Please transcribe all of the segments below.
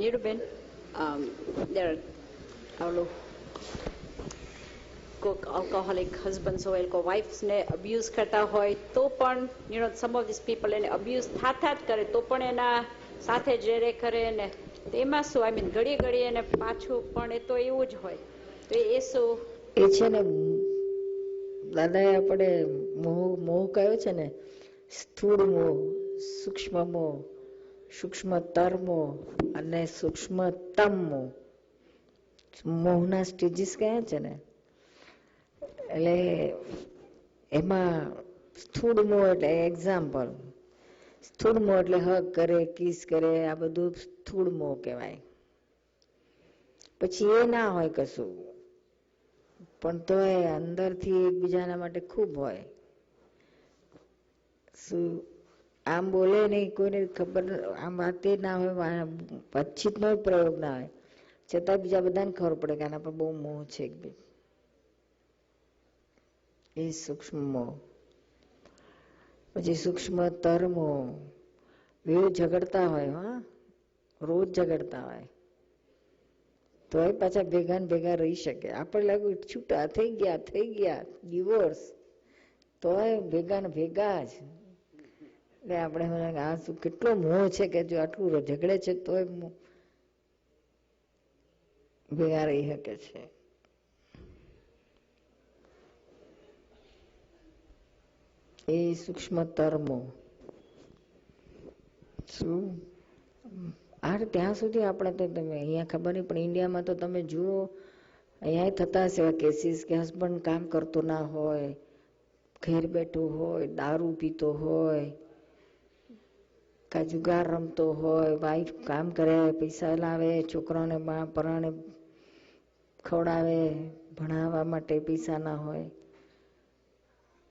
નીરુબેન, ઓલું કોઈક alcoholic husbands હોય, કોઈ વાઇફ્સને અબ્યુઝ કરતા હોય તો પણ સમ ઓફ ધીસ પીપલ એને અબ્યુઝ થાતા જ કરે તો પણ એના સાથે જ રે કરે ને, તો એમાં શું આઈ મીન ઘડીએ ઘડીએ એને પાછું પણ એ તો એવું જ હોય, તો એ શું એ છે ને દાદાએ આપણે મોહ કયો છે ને, સ્થૂળ મોહ, સૂક્ષ્મ મોહ, સૂક્ષ્મતર મોહ અને સૂક્ષ્મતમ મોહ. મોહના સ્ટેજીસ કયા છે ને, એટલે એમાં સ્થૂળ મોહ એટલે એક્ઝામ્પલ, સ્થૂળ મોહ એટલે હગ કરે, કિસ કરે, આ બધું સ્થૂળ મોહ કહેવાય. પછી એ ના હોય કશું, પણ તો એ અંદરથી એકબીજાના માટે ખૂબ હોય. શું આમ બોલે નહીં, કોઈને ખબર આમ વાતે ના હોય, વાતચીતનો પ્રયોગ ના હોય, છતાં બીજા બધાને ખબર પડે કે આના પર બહુ મોહ છે. એ સૂક્ષ્મ મોહ. પછી સૂક્ષ્મતર મોહ, બેવ ઝઘડતા હોય, હા રોજ ઝઘડતા હોય, તો એ પાછા ભેગા ને ભેગા રહી શકે. આપણે લાગુ છૂટા થઈ ગયા ડિવોર્સ, તો ભેગા ને ભેગા જ. એટલે આપણે આ શું કેટલો મોહ છે કે જો આટલું ઝઘડે છે તોય ભેગા રહી શકે છે. એ સૂક્ષ્મતર મોહ. શું ત્યાં સુધી આપણે તો તમે અહીંયા ખબર નહીં, પણ ઇન્ડિયામાં તો તમે જુઓ, અહીંયા થતા હશે એવા કેસીસ કે હસબન્ડ કામ કરતો ના હોય, ઘેર બેઠો હોય, દારૂ પીતો હોય, જુગાર રમતો હોય, વાઈફ કામ કરે, પૈસા લાવે, છોકરાઓને પરાણે ખવડાવે, ભણાવવા માટે પૈસા ના હોય,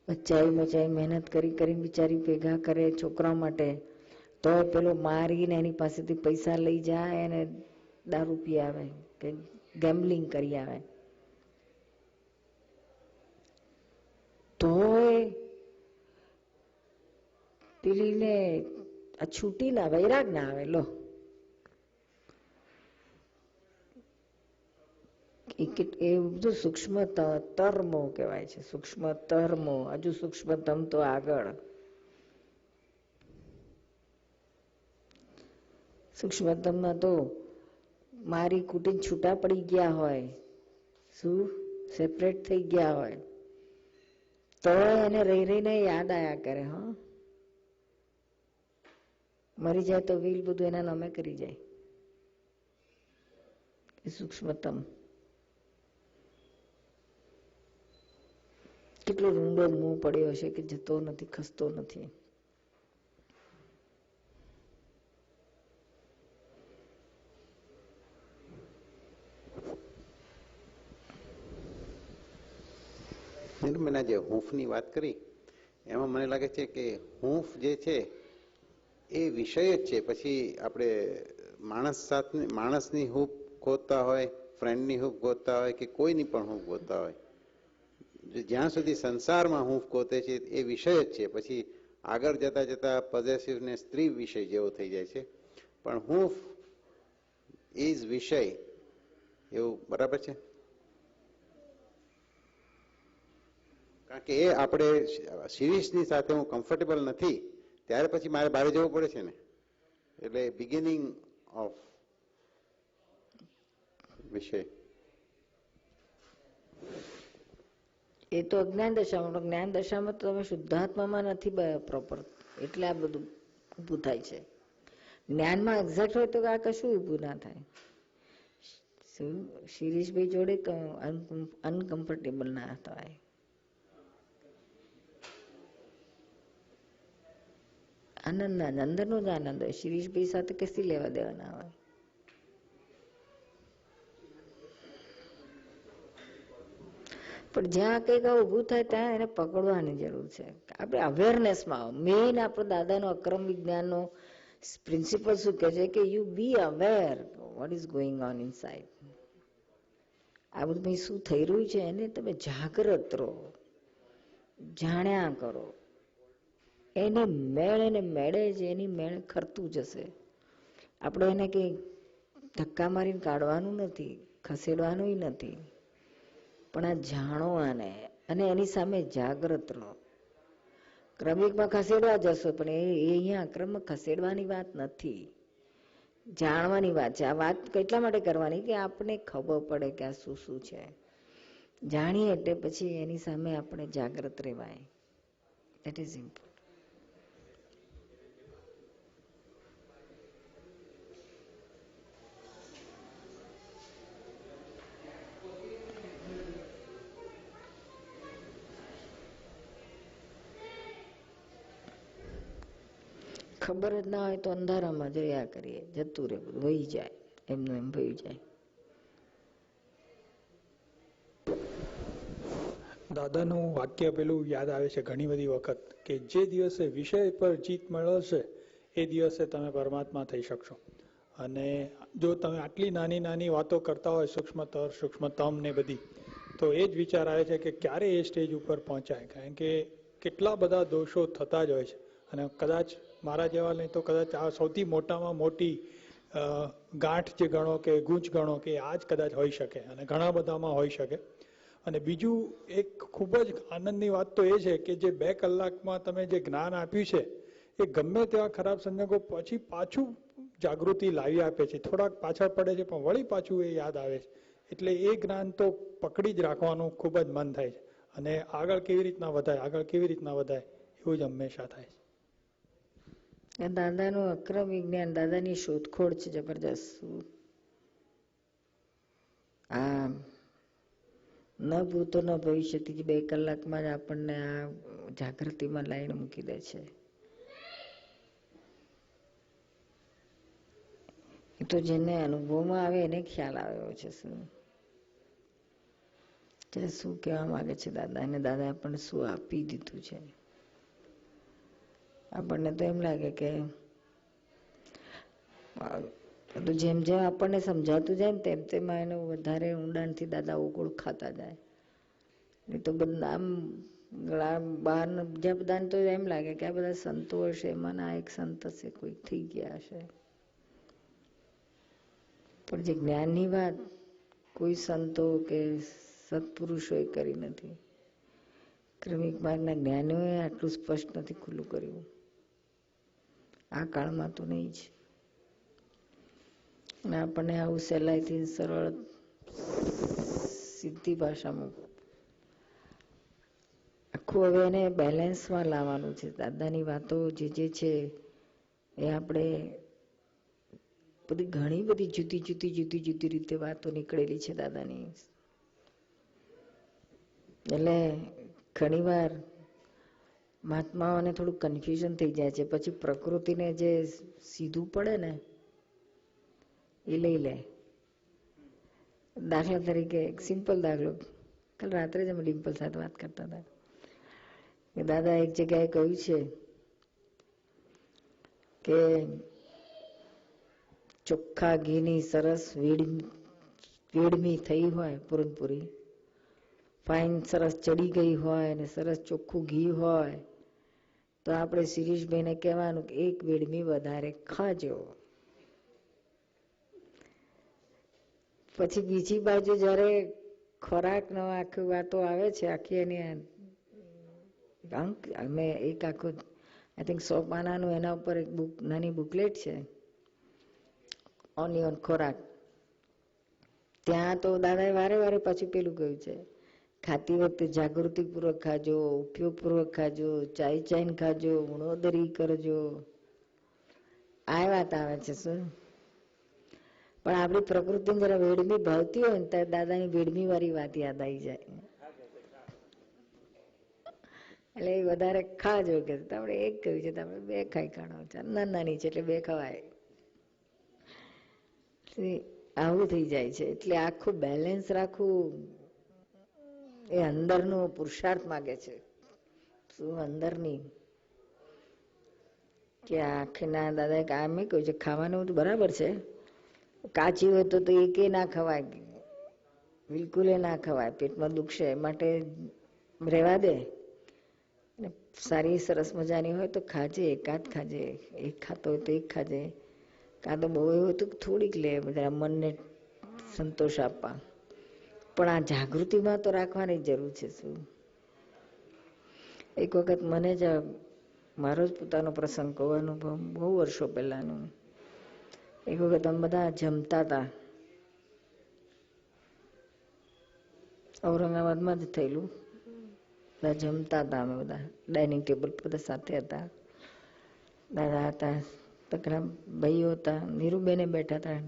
બચાઈ મહેનત કરી બિચારી ભેગા કરે છોકરા માટે, તો પેલો મારીને એની પાસેથી પૈસા લઈ જાય અને દારૂ પી આવે કે ગેમ્બલિંગ કરી આવે. તો પેલીને આ છૂટી ના વૈરાગ ના આવે. લો એ બધું સૂક્ષ્મતર મોહ કહેવાય છે. સૂક્ષ્મતર મોહ, હજુ સૂક્ષ્મતમ તો આગળ. સૂક્ષ્મતમમાં તો મારી કુટીને છૂટા પડી ગયા હોય, શું સેપરેટ થઈ ગયા હોય, તો એને રહી રહીને યાદ આયા કરે. હા, મરી જાય તો વીલ બધું એના નામે કરી જાય. સૂક્ષ્મતમ કેટલો ઊંડો મોહ પડ્યો હશે કે જતો નથી, ખસતો નથી. નિર્મલા જે હૂંફની વાત કરી એમાં મને લાગે છે કે હૂંફ જે છે એ વિષય જ છે. પછી આપણે માણસની હૂંફ ગોતતા હોય, ફ્રેન્ડની હૂંફ ગોતતા હોય કે કોઈની પણ હૂંફ ગોતતા હોય, જ્યાં સુધી સંસારમાં હૂંફ ગોતે છે એ વિષય જ છે. પછી આગળ જતા પોઝેસિવને સ્ત્રી વિષય જેવો થઈ જાય છે, પણ હૂંફ ઇઝ વિષય. એવું બરાબર છે? કારણ કે એ આપણે શિરીષની સાથે હું કમ્ફર્ટેબલ નથી ત્યારે પછી મારે બહાર જવું પડે છે ને, એટલે બિગિનિંગ ઓફ વિષય. એ તો અજ્ઞાન દશામાં, જ્ઞાન દશામાં તો તમે શુદ્ધાત્મામાં નથી પ્રોપર, એટલે આ બધું ઊભું થાય છે. જ્ઞાનમાં એક્ઝેક્ટ હોય તો આ કશું ઊભું ના થાય. શિરીષભાઈ જોડે અનકમ્ફર્ટેબલ ના થાય. આનંદ અંદરનો જ આનંદ હોય. શિરીષભાઈ સાથે કશી લેવા દેવા ના હોય. પણ જ્યાં કંઈક ઊભું થાય ત્યાં એને પકડવાની જરૂર છે. આપણે અવેરનેસમાં મેઇન આપણો દાદાનો અક્રમ વિજ્ઞાનનો પ્રિન્સિપલ શું કહે છે કે you B aware what is going on inside. આ બધું શું થઈ રહ્યું છે એને તમે જાગૃત રહો, જાણ્યા કરો. એને મેળે છે, એની મેળે ખરતું જશે. આપણે એને કઈ ધક્કા મારીને કાઢવાનું નથી, ખસેડવાનું નથી, પણ આ જાણો આને અને એની સામે જાગૃત રહો. ક્રમિકમાં ખસેડવા જશો પણ એ અહીંયા ક્રમ ખસેડવાની વાત નથી, જાણવાની વાત છે. આ વાત કેટલા માટે કરવાની કે આપણને ખબર પડે કે આ શું શું છે. જાણીએ એટલે પછી એની સામે આપણે જાગૃત રહેવાય. That is important. ખબર જ ના હોય તો અંધારામાં જોયા કરીએ, જતું રહે, બધું વહી જાય, એમનું એમ વહી જાય. દાદાનું વાક્ય પેલું યાદ આવે છે ઘણી બધી વખત કે જે દિવસે વિષય પર જીત મેળવશે એ દિવસે તમે પરમાત્મા થઈ શકશો. અને જો તમે આટલી નાની નાની વાતો કરતા હોય, સૂક્ષ્મતર સૂક્ષ્મતમ ને બધી, તો એ જ વિચાર આવે છે કે ક્યારે એ સ્ટેજ ઉપર પહોંચાય. કારણ કે કેટલા બધા દોષો થતા જ હોય છે અને કદાચ મારા જેવા નહીં તો કદાચ આ સૌથી મોટામાં મોટી ગાંઠ જે ગણો કે ગૂંચ ગણો કે આ જ કદાચ હોઈ શકે અને ઘણા બધામાં હોઈ શકે. અને બીજું એક ખૂબ જ આનંદની વાત તો એ છે કે જે 2 કલાકમાં તમે જે જ્ઞાન આપ્યું છે એ ગમે તેવા ખરાબ સંજોગો પછી પાછું જાગૃતિ લાવી આપે છે. થોડાક પાછળ પડે છે પણ વળી પાછું એ યાદ આવે છે. એટલે એ જ્ઞાન તો પકડી જ રાખવાનું ખૂબ જ મન થાય છે અને આગળ કેવી રીતના વધાય, આગળ કેવી રીતના વધાય એવું જ હંમેશા થાય છે. દાદાનું અક્રમ વિજ્ઞાન, દાદાની શોધખોળ છે જબરજસ્ત. આ ન ભૂતો ન ભવિષ્યથી 2 કલાકમાં જ આપણને આ જાગૃતિમાં લાઈને મૂકી દે છે. એ તો જેને અનુભવમાં આવે એને ખ્યાલ આવ્યો છે શું કહેવા માંગે છે દાદા, અને દાદા આપણને શું આપી દીધું છે. આપણને તો એમ લાગે કે જેમ જેમ આપણને સમજાતું જાય ને તેમ તેમ એનું વધારે ઊંડાણથી દાદા ઓળખાતા જાય. નહીં તો બધા આમ બહાર બીજા બધાને તો એમ લાગે કે આ બધા સંતો હશે, એમાં આ એક સંત હશે, કોઈ થઈ ગયા હશે. પણ જે જ્ઞાનની વાત કોઈ સંતો કે સત્પુરુષોએ કરી નથી. ક્રમિક માર્ગના જ્ઞાનીઓએ આટલું સ્પષ્ટ નથી ખુલ્લું કર્યું, આ કાળમાં તો નહીં જ. અને આપણને આવું સહેલાઈથી સરળ સીધી ભાષામાં આખું હવે એને બેલેન્સમાં લાવવાનું છે. દાદાની વાતો જે છે એ આપણે બધી ઘણી બધી જુદી રીતે વાતો નીકળેલી છે દાદાની. એટલે ઘણીવાર મહાત્માઓને થોડું કન્ફ્યુઝન થઈ જાય છે. પછી પ્રકૃતિને જે સીધું પડે ને એ લઈ લે. દાખલા તરીકે એક સિમ્પલ દાખલો, કાલ રાત્રે જ અમે ડિમ્પલ સાથે વાત કરતા હતા કે દાદા એક જગ્યાએ કહ્યું છે કે ચોખ્ખા ઘીની સરસ વેડમી થઈ હોય, પૂરણપુરી ફાઇન સરસ ચડી ગઈ હોય અને સરસ ચોખ્ખું ઘી હોય તો આપણે શિરીષભાઈને કહેવાનું કે 1 વેડમી વધારે ખાજો. પછી બીજી બાજુ જયારે ખોરાકનો આખી વાતો આવે છે, આખી એની અંક અમે એક આખો આઈ થિંક 100 પાનાનું એના ઉપર એક નાની બુકલેટ છે ઓનિયન ખોરાક. ત્યાં તો દાદાએ વારે પાછું પેલું કહ્યું છે, ખાતી વખતે જાગૃતિપૂર્વક ખાજો, ઉપયોગપૂર્વક ખાજો, ચાઈને ખાજો, ઉણોદરી કરજો. આ વાત આવે છે શું. પણ આપણી પ્રકૃતિને જરા વેડમી ભાવતી હોય ને ત્યારે દાદાની વેડમી વાળી વાત યાદ આવી જાય. એટલે એ વધારે ખાજો કે આપણે 1 કહ્યું છે તો આપણે 2 ખાઈ કાઢો. નાની છે એટલે 2 ખવાય. આવું થઈ જાય છે. એટલે આખું બેલેન્સ રાખવું એ અંદરનો પુરુષાર્થ માગે છે. શું અંદરની કે આખના દાદાએ કામ કહ્યું છે ખાવાનું તો બરાબર છે, કાચી હોય તો એકે ના ખવાય, બિલકુલ ના ખવાય, પેટમાં દુખશે, માટે રહેવા દે. સારી સરસ મજાની હોય તો ખાજે, એકાદ ખાજે, 1 ખાતો હોય તો 1 ખાજે. કાં તો બહુ એવું હતું કે થોડીક લે બધા મનને સંતોષ આપવા, પણ આ જાગૃતિમાં તો રાખવાની જરૂર છે. શું એક વખત મને જ મારો જ પોતાનો પ્રસંગ કહો, અનુભવ બહુ વર્ષો પહેલાનો. એક વખત અમે બધા જમતા હતા, ઔરંગાબાદમાં જ થયેલું. બધા જમતા હતા, અમે બધા ડાઇનિંગ ટેબલ પર બધા સાથે હતા. દાદા હતા, તકરા ભાઈઓ હતા, નીરુબેને બેઠા હતા.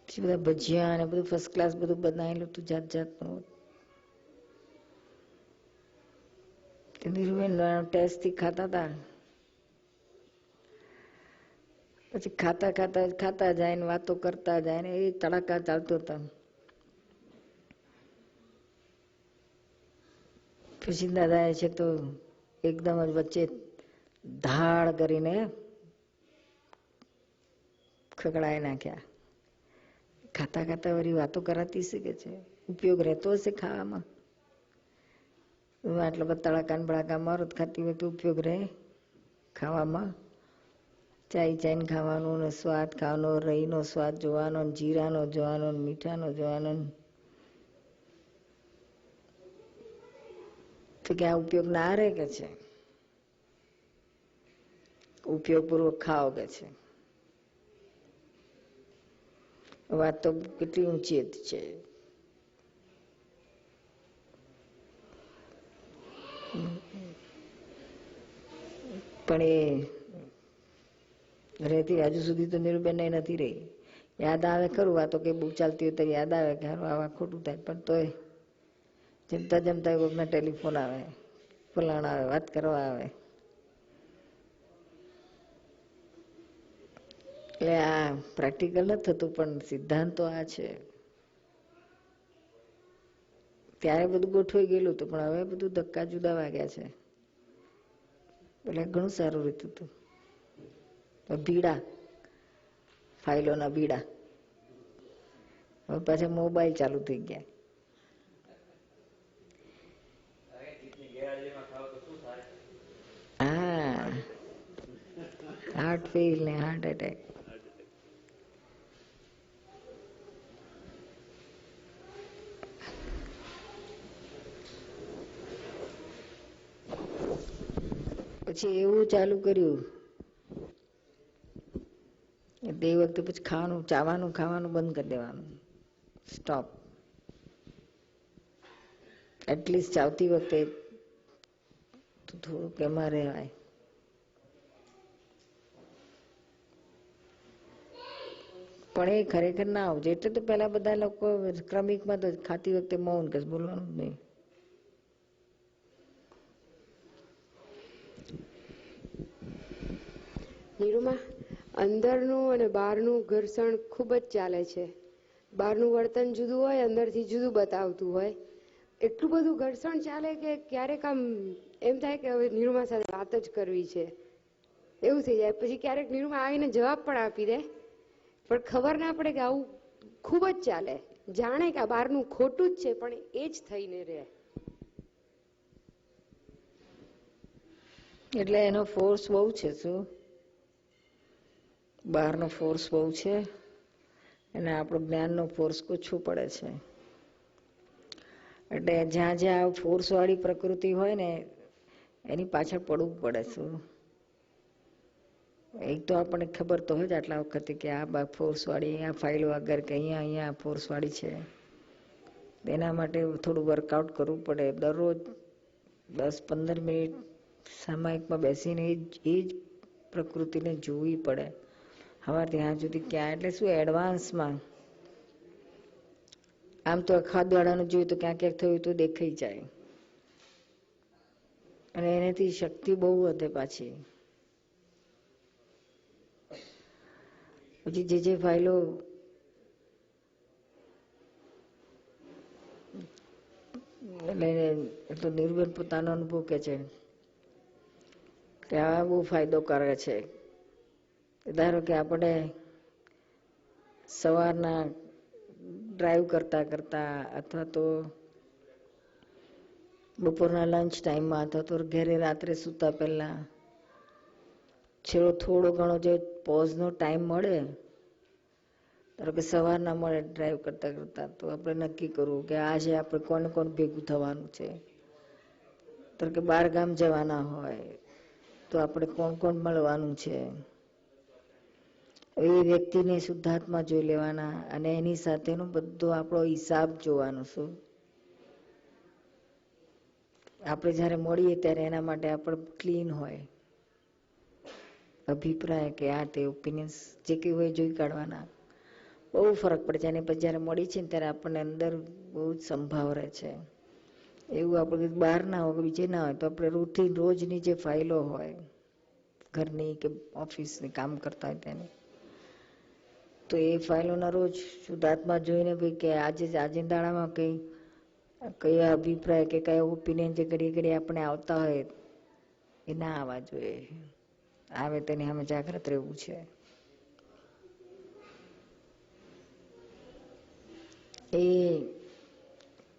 પછી બધા ભજીયા અને બધું ફર્સ્ટ ક્લાસ બધું બનાવેલું હતું, જાત જાતનું. નીરુબેન ટેસ્ટથી ખાતા હતા. પછી ખાતા ખાતા ખાતા જાય ને વાતો કરતા જાય ને એ તડાકા ચાલતો હતા. પછી દાદાએ છે તો એકદમ જ વચ્ચે ધાડ કરીને ખકડાઈ નાખ્યા. ખાતા ખાતા વળી વાતો કરાતી શકે છે, ઉપયોગ રહેતો હશે ખાવામાં. આટલા બધા તડાકા બળાકા મારો ખાતી વખતે ઉપયોગ રહે ખાવામાં. ચાઈ ચાઈને ખાવાનું ને સ્વાદ ખાવાનો, રહીનો સ્વાદ જોવાનો, જીરાનો જોવાનો, મીઠાનો જોવાનો. તો કે આ ઉપયોગ ના રહે કે છે, ઉપયોગપૂર્વક ખાઓ કે છે. વાત તો કેટલી ઊંચી છે. પણ એ રહેતી હજુ સુધી તો નીરુબેન નથી રહી. યાદ આવે ખરું, વાતો કઈ બહુ ચાલતી હોય તો યાદ આવે કે હારું આવા ખોટું થાય. પણ તોય જમતા જમતા કોઈકના ટેલિફોન આવે, ફલાણા આવે, વાત કરવા આવે. એટલે આ પ્રેક્ટિકલ નથી થતું, પણ સિદ્ધાંત તો આ છે. ત્યારે બધું ગોઠવાઈ ગયેલું હતું, પણ હવે બધું ધક્કા જુદા વાગ્યા છે. એટલે ઘણું સારું રીતું હતું. ભીડા, ફાઇલોના ભીડા. હવે પાછા મોબાઈલ ચાલુ થઈ ગયા. હા, હાર્ટ ફેલ ને હાર્ટ એટેક. પછી એવું ચાલુ કર્યું તે વખતે પછી ખાવાનું ખાવાનું બંધ કરી દેવાનું, સ્ટોપ. એટલીસ્ટ ચાવતી વખતે થોડુંક એમાં રહેવાય. પણ એ ખરેખર ના આવવું જોઈએ. એટલે તો પેલા બધા લોકો ક્રમિકમાં તો ખાતી વખતે મૌન કે બોલવાનું જ નહીં. નીરુમાં, અંદરનું અને બહારનું ઘર્ષણ ખૂબ જ ચાલે છે. બહારનું વર્તન જુદું હોય, અંદરથી જુદું બતાવતું હોય. એટલું બધું ઘર્ષણ ચાલે કે ક્યારેક આમ એમ થાય કે હવે નીરુમા સાથે વાત જ કરવી છે એવું થઈ જાય. પછી ક્યારેક નીરુમા આવીને જવાબ પણ આપી દે, પણ ખબર ના પડે કે આવું ખૂબ જ ચાલે. જાણે કે આ બહારનું ખોટું જ છે, પણ એ જ થઈને રહે. એટલે એનો ફોર્સ બહુ છે. શું બહારનો ફોર્સ બહુ છે અને આપણો જ્ઞાનનો ફોર્સ ઓછું પડે છે. એટલે જ્યાં જ્યાં ફોર્સ વાળી પ્રકૃતિ હોય ને એની પાછળ પડવું પડે. શું એક તો આપણને ખબર તો હોય જ આટલા વખતે કે આ ફોર્સ વાળી અહીંયા ફાઇલ વગર કે અહીંયા ફોર્સ વાળી છે. એના માટે થોડું વર્કઆઉટ કરવું પડે. દરરોજ 10-15 મિનિટ સામાયિકમાં બેસીને એ જ પ્રકૃતિને જોવી પડે. સવારથી ત્યાં સુધી ક્યાં, એટલે શું એડવાન્સમાં. આમ તો અખાદ વાળાનું જોયું તો ક્યાંક ક્યાંક થયું તો દેખાઈ જાય, અને એનાથી શક્તિ બહુ વધે પાછી. પછી જે ફાઇલો એટલે નિર્ભર પોતાનો અનુભવ કે છે કે આ બહુ ફાયદો કરે છે. ધારો કે આપણે સવારના ડ્રાઈવ કરતા કરતા અથવા તો બપોરના લંચ ટાઈમમાં અથવા તો ઘરે રાત્રે સૂતા પહેલા છેલ્લો થોડો ઘણો જે પોઝનો ટાઈમ મળે, ધારો કે સવારના મળે ડ્રાઈવ કરતા કરતા, તો આપણે નક્કી કરવું કે આજે આપણે કોને કોણ ભેગું થવાનું છે. ધારો કે બહાર ગામ જવાના હોય તો આપણે કોણ કોણ મળવાનું છે, એ વ્યક્તિને શુદ્ધાત્મા જોઈ લેવાના અને એની સાથેનો બધો આપણો હિસાબ જોવાનો. શું આપણે જયારે મળીએ ત્યારે એના માટે આપણે ક્લીન હોય અભિપ્રાય કે આ તે ઓપિનિયન્સ જે કઈ હોય જોઈ કાઢવાના. બહુ ફરક પડે છે. અને પછી જયારે મળી છે ને ત્યારે આપણને અંદર બહુ જ સંભાવ રહે છે. એવું આપણે બહાર ના હોય, બીજે ના હોય તો આપણે રૂટીન રોજની જે ફાઇલો હોય ઘરની કે ઓફિસની કામ કરતા હોય તેની, તો એ ફાઇલોના રોજ શુદ્ધાત્મા જોઈને ભાઈ કે આજે દાડામાં કયા અભિપ્રાય કે કયા ઓપિનિયન જે ઘડી ઘડી આપણે આવતા હોય એ ના આવવા જોઈએ. આવે તેની સામે જાગ્રત રહેવું છે. એ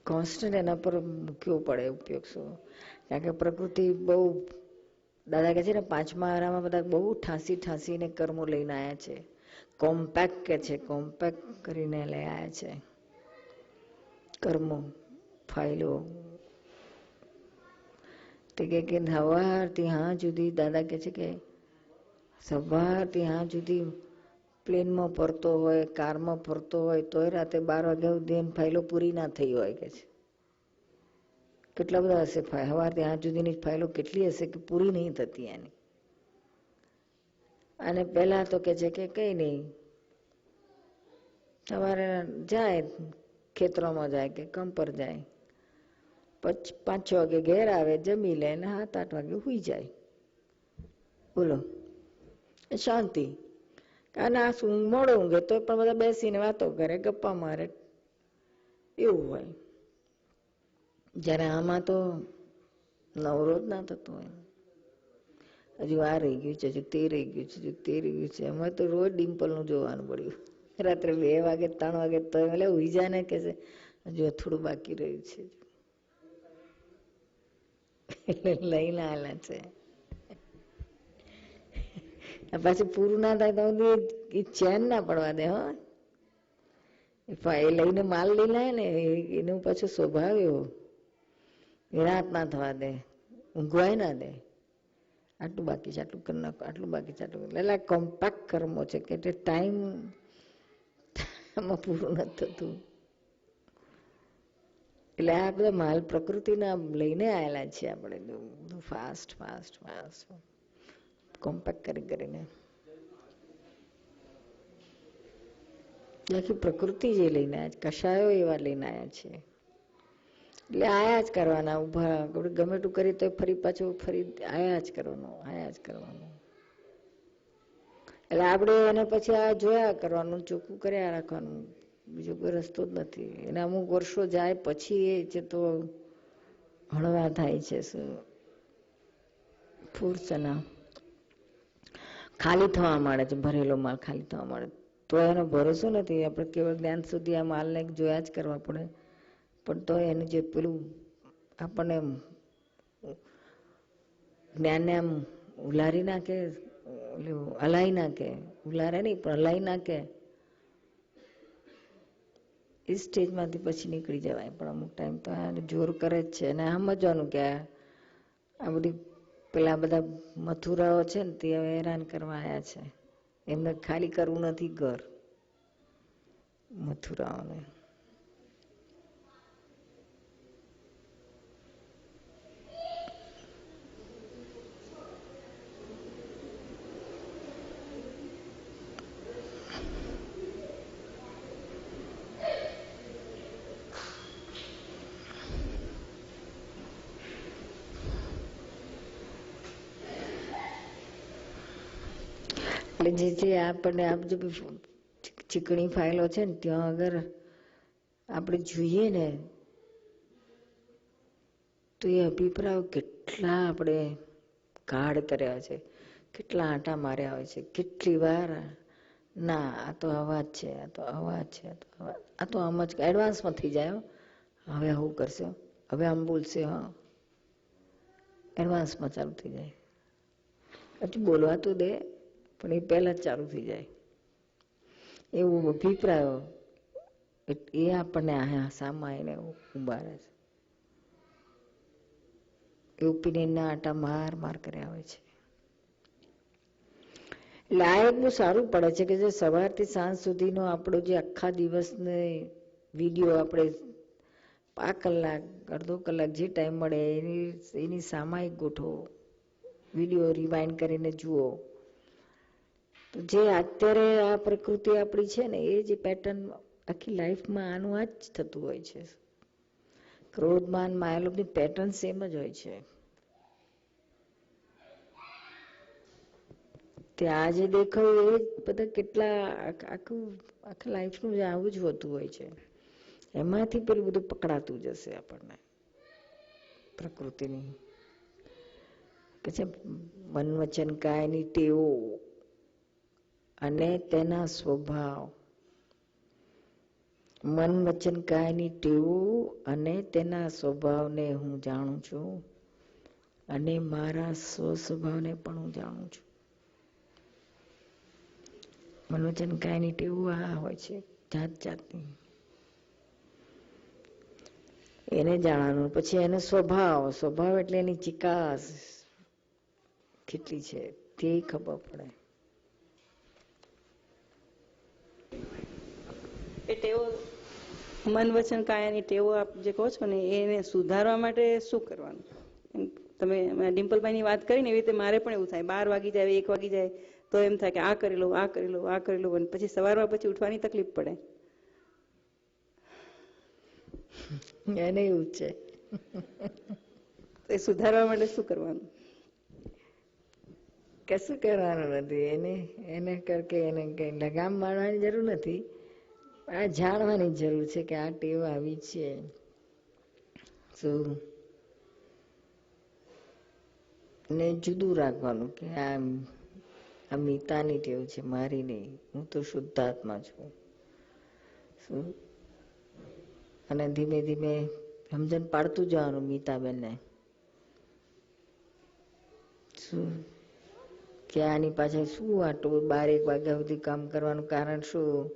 કોન્સ્ટન્ટ એના પર મૂકવો પડે ઉપયોગ. શું કારણ કે પ્રકૃતિ બહુ, દાદા કહે છે ને 5મા આરામાં બધા બહુ ઠાંસીને કર્મો લઈને આવ્યા છે. કોમ્પેક્ટ કે છે, કોમ્પેક્ટ કરીને લઈ આવ્યા છે કર્મો, ફાઇલો. તે કે સવારથી હા સુધી, દાદા કહે છે કે સવારથી હા સુધી પ્લેનમાં ફરતો હોય, કારમાં ફરતો હોય, તોય રાતે 12 વાગ્યા સુધી ફાઇલો પૂરી ના થઈ હોય કે છે. કેટલા બધા હશે સવારથી હા સુધીની ફાઇલો કેટલી હશે કે પૂરી નહીં થતી એની. અને પહેલા તો કે છે કે કઈ નહીં, સવારે જાય ખેતરોમાં જાય કે કામ પર જાય, 5-6 વાગે ઘેર આવે, જમી લે ને 7-8 વાગે સુઈ જાય. બોલો શાંતિ. કારણ આ શું મોડો ઊંઘે તો પણ બધા બેસીને વાતો કરે, ગપ્પા મારે, એવું હોય. જયારે આમાં તો નવરો જ ના થતો હોય. હજુ આ રહી ગયું છે, હજુ તે રહી ગયું છે, હજુ તે રહી ગયું છે. અમે તો રોજ ડિમ્પલનું જોવાનું પડ્યું. રાત્રે 2 વાગે 3 વાગે તો એટલે ઉઈ જાય ને કે છે હજુ થોડું બાકી રહ્યું છે, એટલે લઈને આવેલા છે. પાછું પૂરું ના થાય તો એ ચેન ના પડવા દે. હો એ લઈને માલ લઈને આવે ને એનો પાછો સ્વભાવ એવો, રાત ના થવા દે, ઊંઘવાય ના દે. આટલું બાકી છે, આટલું કરી નાખો, આટલું બાકી છે, આટલું. એટલે કોમ્પેક્ટ કર્મો છે કે ટાઈમ આમાં પૂરું નથી થતું. એટલે આ બધા માલ પ્રકૃતિના લઈને આવેલા છે આપણે, ફાસ્ટ ફાસ્ટ ફાસ્ટ કોમ્પેક્ટ કરીને. આખી પ્રકૃતિ જે લઈને આવ્યા, કશાયો એવા લઈને આવ્યા છે. એટલે આયા જ કરવાના, ઉભા ગમે એટલું કરી તો ફરી પાછું ફરી આયા જ કરવાનું. એટલે આપણે એને પછી આ જોયા કરવાનું, ચોખ્ખું કર્યા રાખવાનું, બીજો કોઈ રસ્તો જ નથી. એને અમુક વર્ષો જાય પછી એ છે તો હળવા થાય છે. શું ફૂરસના ખાલી થવા માંડે છે, ભરેલો માલ ખાલી થવા માંડે તો એનો ભરોસો નથી. આપણે કેવળ જ્ઞાન સુધી આ માલને જોયા જ કરવા પડે, પણ તો એનું જે પેલું આપણને જ્ઞાનને આમ ઉલારી નાખે, હલાઈ નાખે, ઉલારે નહીં પણ હલાઈ નાખે, એ સ્ટેજમાંથી પછી નીકળી જવાય. પણ અમુક ટાઈમ તો જોર કરે જ છે. અને સમજવાનું કે આ બધી પેલા બધા મથુરાઓ છે ને તે હવે હેરાન કરવા આવ્યા છે. એમને ખાલી કરવું નથી ઘર, મથુરાઓને. એટલે જે આપણને આ જે ચીકણી ફાઇલો છે ને ત્યાં અગર આપણે જોઈએ ને તો એ અભિપ્રાયો કેટલા આપણે ગાઢ કર્યા છે, કેટલા આંટા માર્યા હોય છે, કેટલી વાર ના આ તો અવાજ છે, આ તો અવાજ છે, આ તો આમ જ એડવાન્સમાં થઈ જાય. હવે આવું કરશે, હવે આમ બોલશે, હા એડવાન્સમાં ચાલુ થઈ જાય. હજુ બોલવા તો દે, પણ એ પહેલા જ ચાલુ થઈ જાય એવું અભિપ્રાયો એ આપણને સામા એને ઉભારે છે. એ ઓપિનિયનના આટા માર માર કર્યા હોય છે. એટલે આ એક બહુ સારું પડે છે કે જે સવારથી સાંજ સુધીનો આપણો જે આખા દિવસને વિડીયો આપણે 5 કલાક અડધો કલાક જે ટાઈમ મળે એની સામાયિક ગોઠવો, વિડીયો રિવાઇન્ડ કરીને જુઓ. તો જે અત્યારે આ પ્રકૃતિ આપણી છે ને એ જે પેટર્ન આખી લાઈફમાં આનું આ જ થતું હોય છે. ક્રોધમાન માયાલોભની પેટર્ન સેમ જ હોય છે. તે આ જે દેખાયું એ બધા કેટલા આખા લાઈફનું આવું જ હોતું હોય છે. એમાંથી પેલું બધું પકડાતું જશે આપણને પ્રકૃતિની. પછી મન વચન કાયની ટેવો અને તેના સ્વભાવ. મન વચન કાયની ટેવો અને તેના સ્વભાવને હું જાણું છું અને મારા સ્વસ્વભાવને પણ હું જાણું છું. મન વચન કાયની ટેવો આ હોય છે જાત જાતની, એને જાણવાનું. પછી એનો સ્વભાવ એટલે એની ચિકાસ કેટલી છે તે ખબર પડે. એ ટેવો મન વચન કાયાની ટેવો આપ જે કહો છો ને એને સુધારવા માટે શું કરવાનું? તમે ડિમ્પલભાઈની વાત કરીને એવી રીતે મારે પણ એવું થાય, 12 વાગી જાય 1 વાગી જાય તો એમ થાય કે આ કરી લઉં આ કરી લઉં આ કરી લઉં, અને પછી સવારમાં પછી ઉઠવાની તકલીફ પડે. એને એવું છે. એ સુધારવા માટે શું કરવાનું? કશું કરવાનું નથી. એને કરકે એને કઈ લગામ મારવાની જરૂર નથી. આ જાણવાની જરૂર છે કે આ ટેવ આવી છે. શું ને જુદું રાખવાનું કે આ મીતાની ટેવ છે, મારી નહીં. હું તો શુદ્ધાત્મા છું. શું અને ધીમે ધીમે સમજણ પાડતું જવાનું મીતાબેનને. શું કે આની પાછળ શું આટલું 12-1 વાગ્યા સુધી કામ કરવાનું કારણ શું?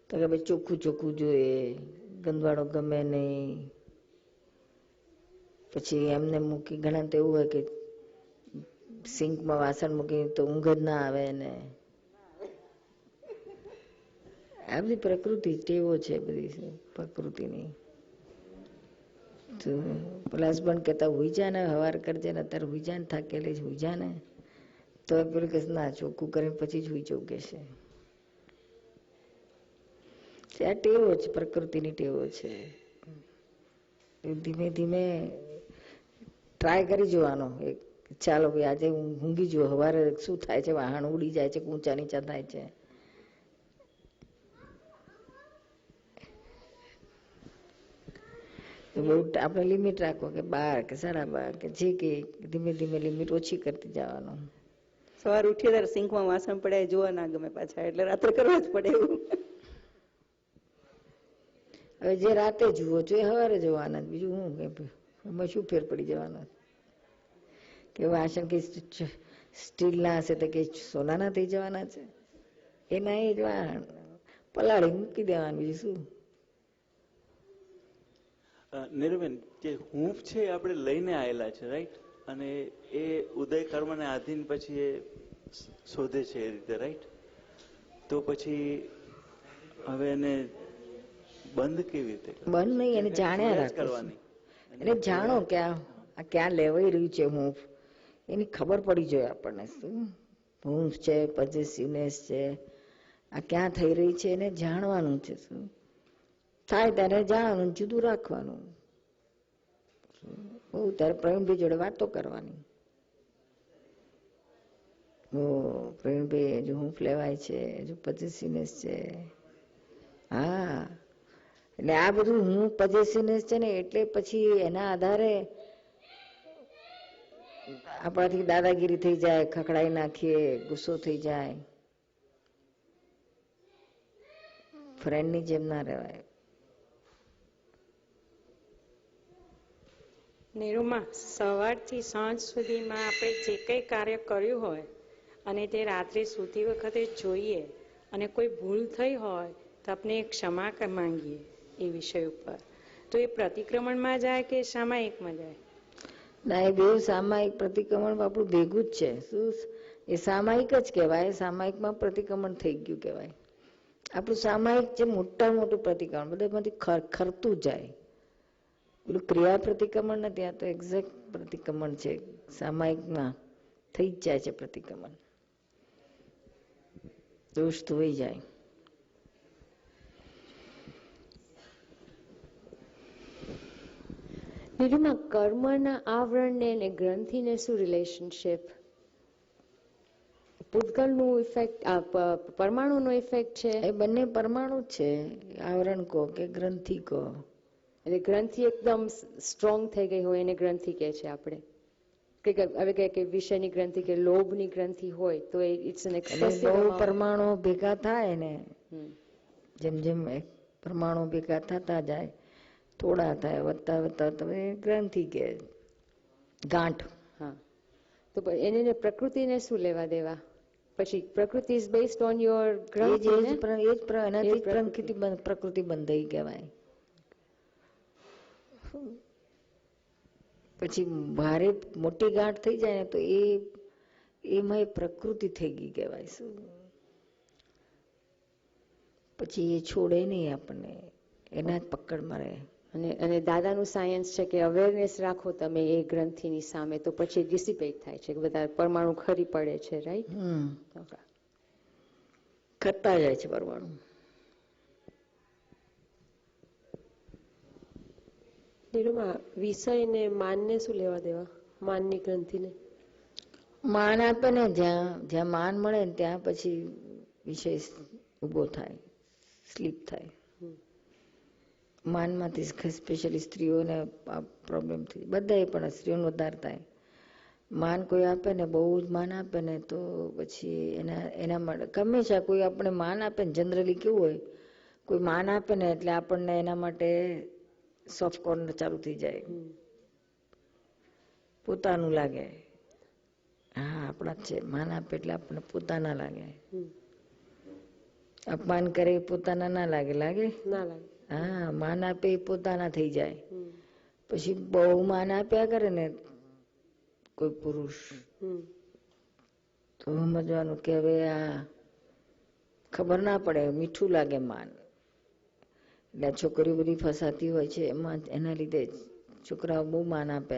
તો કે ભાઈ ચોખ્ખું જોઈએ, ગંદવાળો ગમે નહીં. પછી એમને મૂકી ઘણા તો એવું હોય કે સિંકમાં વાસણ મૂકીને તો ઊંઘ જ ના આવે ને. આ બધી પ્રકૃતિ ટેવો છે બધી પ્રકૃતિની. પેલા હસબન્ડ કહેતા હુઈ જા ને, હવાર કરજે ને, અત્યારે હુઈ જા ને, થાકેલી જ હુઈ જા ને. તો પેલું કે ના ચોખ્ખું કરીને પછી જ હુઈ જવું કે છે. આ ટેવો છે, પ્રકૃતિની ટેવો છે. ધીમે ધીમે ટ્રાય કરી જોવાનો. ચાલો ભાઈ આજે ઊંઘી જુઓ, સવારે શું થાય છે, વાહન ઉડી જાય છે, ઊંચા નીચા થાય છે. બહુ આપણે લિમિટ રાખો કે 12 કે 12.5 કે જે કે ધીમે ધીમે લિમિટ ઓછી કરતી જવાનું. સવાર ઉઠીએ ત્યારે સિંકમાં વાસણ પડ્યા જોવા ના ગમે પાછા, એટલે રાત્રે કરવા જ પડે એવું. હવે જે રાતે જુઓ છો એ સવારે જોવાના, બીજું હું એમાં શું ફેર પડી જવાનો? કે વાસણ કે સ્ટીલના હશે તો કે સોનાના થઈ જવાના છે? એના એ જ પલાળી મૂકી દેવાનું, બીજું શું? નીરુબેન, જે હૂંફ છે એ આપણે લઈને આવેલા છે, રાઈટ? અને એ ઉદય કર્મને આધીન પછી એ શોધે છે એ રીતે, રાઈટ? તો પછી હવે એને બંધ કેવી રીતે? બંધ નહીં, એને જાણ્યા રાખવાની. એને જાણો કે આ ક્યાં લેવાઈ રહ્યું છે હૂંફ, એની ખબર પડી જોઈએ આપણને. શું હૂંફ છે, પોઝેસિવનેસ છે, આ ક્યાં થઈ રહી છે એને જાણવાનું છે. શું થાય ત્યારે જાણવાનું, જુદું રાખવાનું. બહુ ત્યારે પ્રવીણભાઈ જોડે વાતો કરવાની. પ્રવીણભાઈ હજુ હૂંફ લેવાય છે, હજુ પોઝેસિવનેસ છે. હા, એટલે આ બધું હું પોઝેસિવનેસ છે ને, એટલે પછી એના આધારે આપણાથી દાદાગીરી થઈ જાય, ખખડાઈ નાખીએ, ગુસ્સો થઈ જાય. ફ્રેન્ડની જેમ ના રહેવાય. નીરુમાં સવારથી સાંજ સુધીમાં આપણે જે કંઈ કાર્ય કર્યું હોય અને તે રાત્રે સૂતી વખતે જોઈએ અને કોઈ ભૂલ થઈ હોય તો આપણે ક્ષમા માંગીએ એ વિષય ઉપર, તો એ પ્રતિક્રમણમાં જાય કે સામાયિકમાં જાય? ના, એ બે સામાયિક પ્રતિક્રમણ આપણું ભેગું જ છે. શું એ સામાયિક જ કહેવાય. સામાયિકમાં પ્રતિક્રમણ થઈ ગયું કહેવાય. આપણું સામાયિક જે મોટા મોટું પ્રતિક્રમણ બધામાંથી ખરતું જાય. પેલું ક્રિયા પ્રતિક્રમણ નથી, આ તો એક્ઝેક્ટ પ્રતિક્રમણ છે. સામાયિકમાં થઈ જ જાય છે પ્રતિક્રમણ, દોષ ધોઈ જાય. નીરુમાં કર્મના આવરણને અને ગ્રંથિને શું રિલેશનશિપ? પૂતગલનું ઇફેક્ટ, પરમાણુનો ઇફેક્ટ છે. એ બંને પરમાણુ જ છે, આવરણ કહો કે ગ્રંથિ કહો. એટલે ગ્રંથિ એકદમ સ્ટ્રોંગ થઈ ગઈ હોય એને ગ્રંથિ કહે છે આપણે. હવે કે વિષયની ગ્રંથિ કે લોભની ગ્રંથિ હોય તો ઇટ્સ એન એક્સેસિવ. બહુ પરમાણુ ભેગા થાય ને, જેમ જેમ પરમાણુ ભેગા થતા જાય, થોડા થાય, વધતા વધતા તમે ગ્રંથિ કે ગાંઠ. હા, તો એને પ્રકૃતિને શું લેવા દેવા? પછી પ્રકૃતિ ઇઝ બેઝડ ઓન યોર ગ્રંથિ. એનાથી પ્રકૃતિ બંધાઈ કહેવાય. પછી ભારે મોટી ગાંઠ થઈ જાય ને તો એમાં પ્રકૃતિ થઈ ગઈ કહેવાય. શું પછી એ છોડે નહીં આપણને, એના જ પકડમાં રહે. અને દાદાનું સાયન્સ છે કે અવેરનેસ રાખો તમે એ ગ્રંથિની સામે, તો પછી ડિસિપેટ થાય છે કે બધા પરમાણુ ખરી પડે છે. રાઈટ? ખરતા જાય છે પરમાણુ. વિષય ને માનને શું લેવા દેવા? માનની ગ્રંથિને માન આપે ને, જ્યાં માન મળે ને ત્યાં પછી વિષય ઉભો થાય, સ્લીપ થાય. માનમાંથી સ્પેશિયલી સ્ત્રીઓને પ્રોબ્લેમ થઈ, બધા પણ સ્ત્રીઓને વધારે થાય. માન કોઈ આપે ને, બહુ જ માન આપે ને, તો પછી એના માટે હંમેશા કોઈ આપણે માન આપે ને, જનરલી કેવું હોય, કોઈ માન આપે ને એટલે આપણને એના માટે સોફ્ટ કોર્નર ચાલુ થઈ જાય, પોતાનું લાગે. હા, આપણા જ છે. માન આપે એટલે આપણને પોતાના લાગે. અપમાન કરે પોતાના ના લાગે. લાગે? ના લાગે. હા, માન આપે એ પોતાના થઈ જાય. પછી બહુ માન આપ્યા કરે ને કોઈ પુરુષ, તો સમજવાનું કે હવે આ ખબર ના પડે, મીઠું લાગે માન. એટલે છોકરીઓ બધી ફસાતી હોય છે એમાં, એના લીધે છોકરાઓ બહુ માન આપે.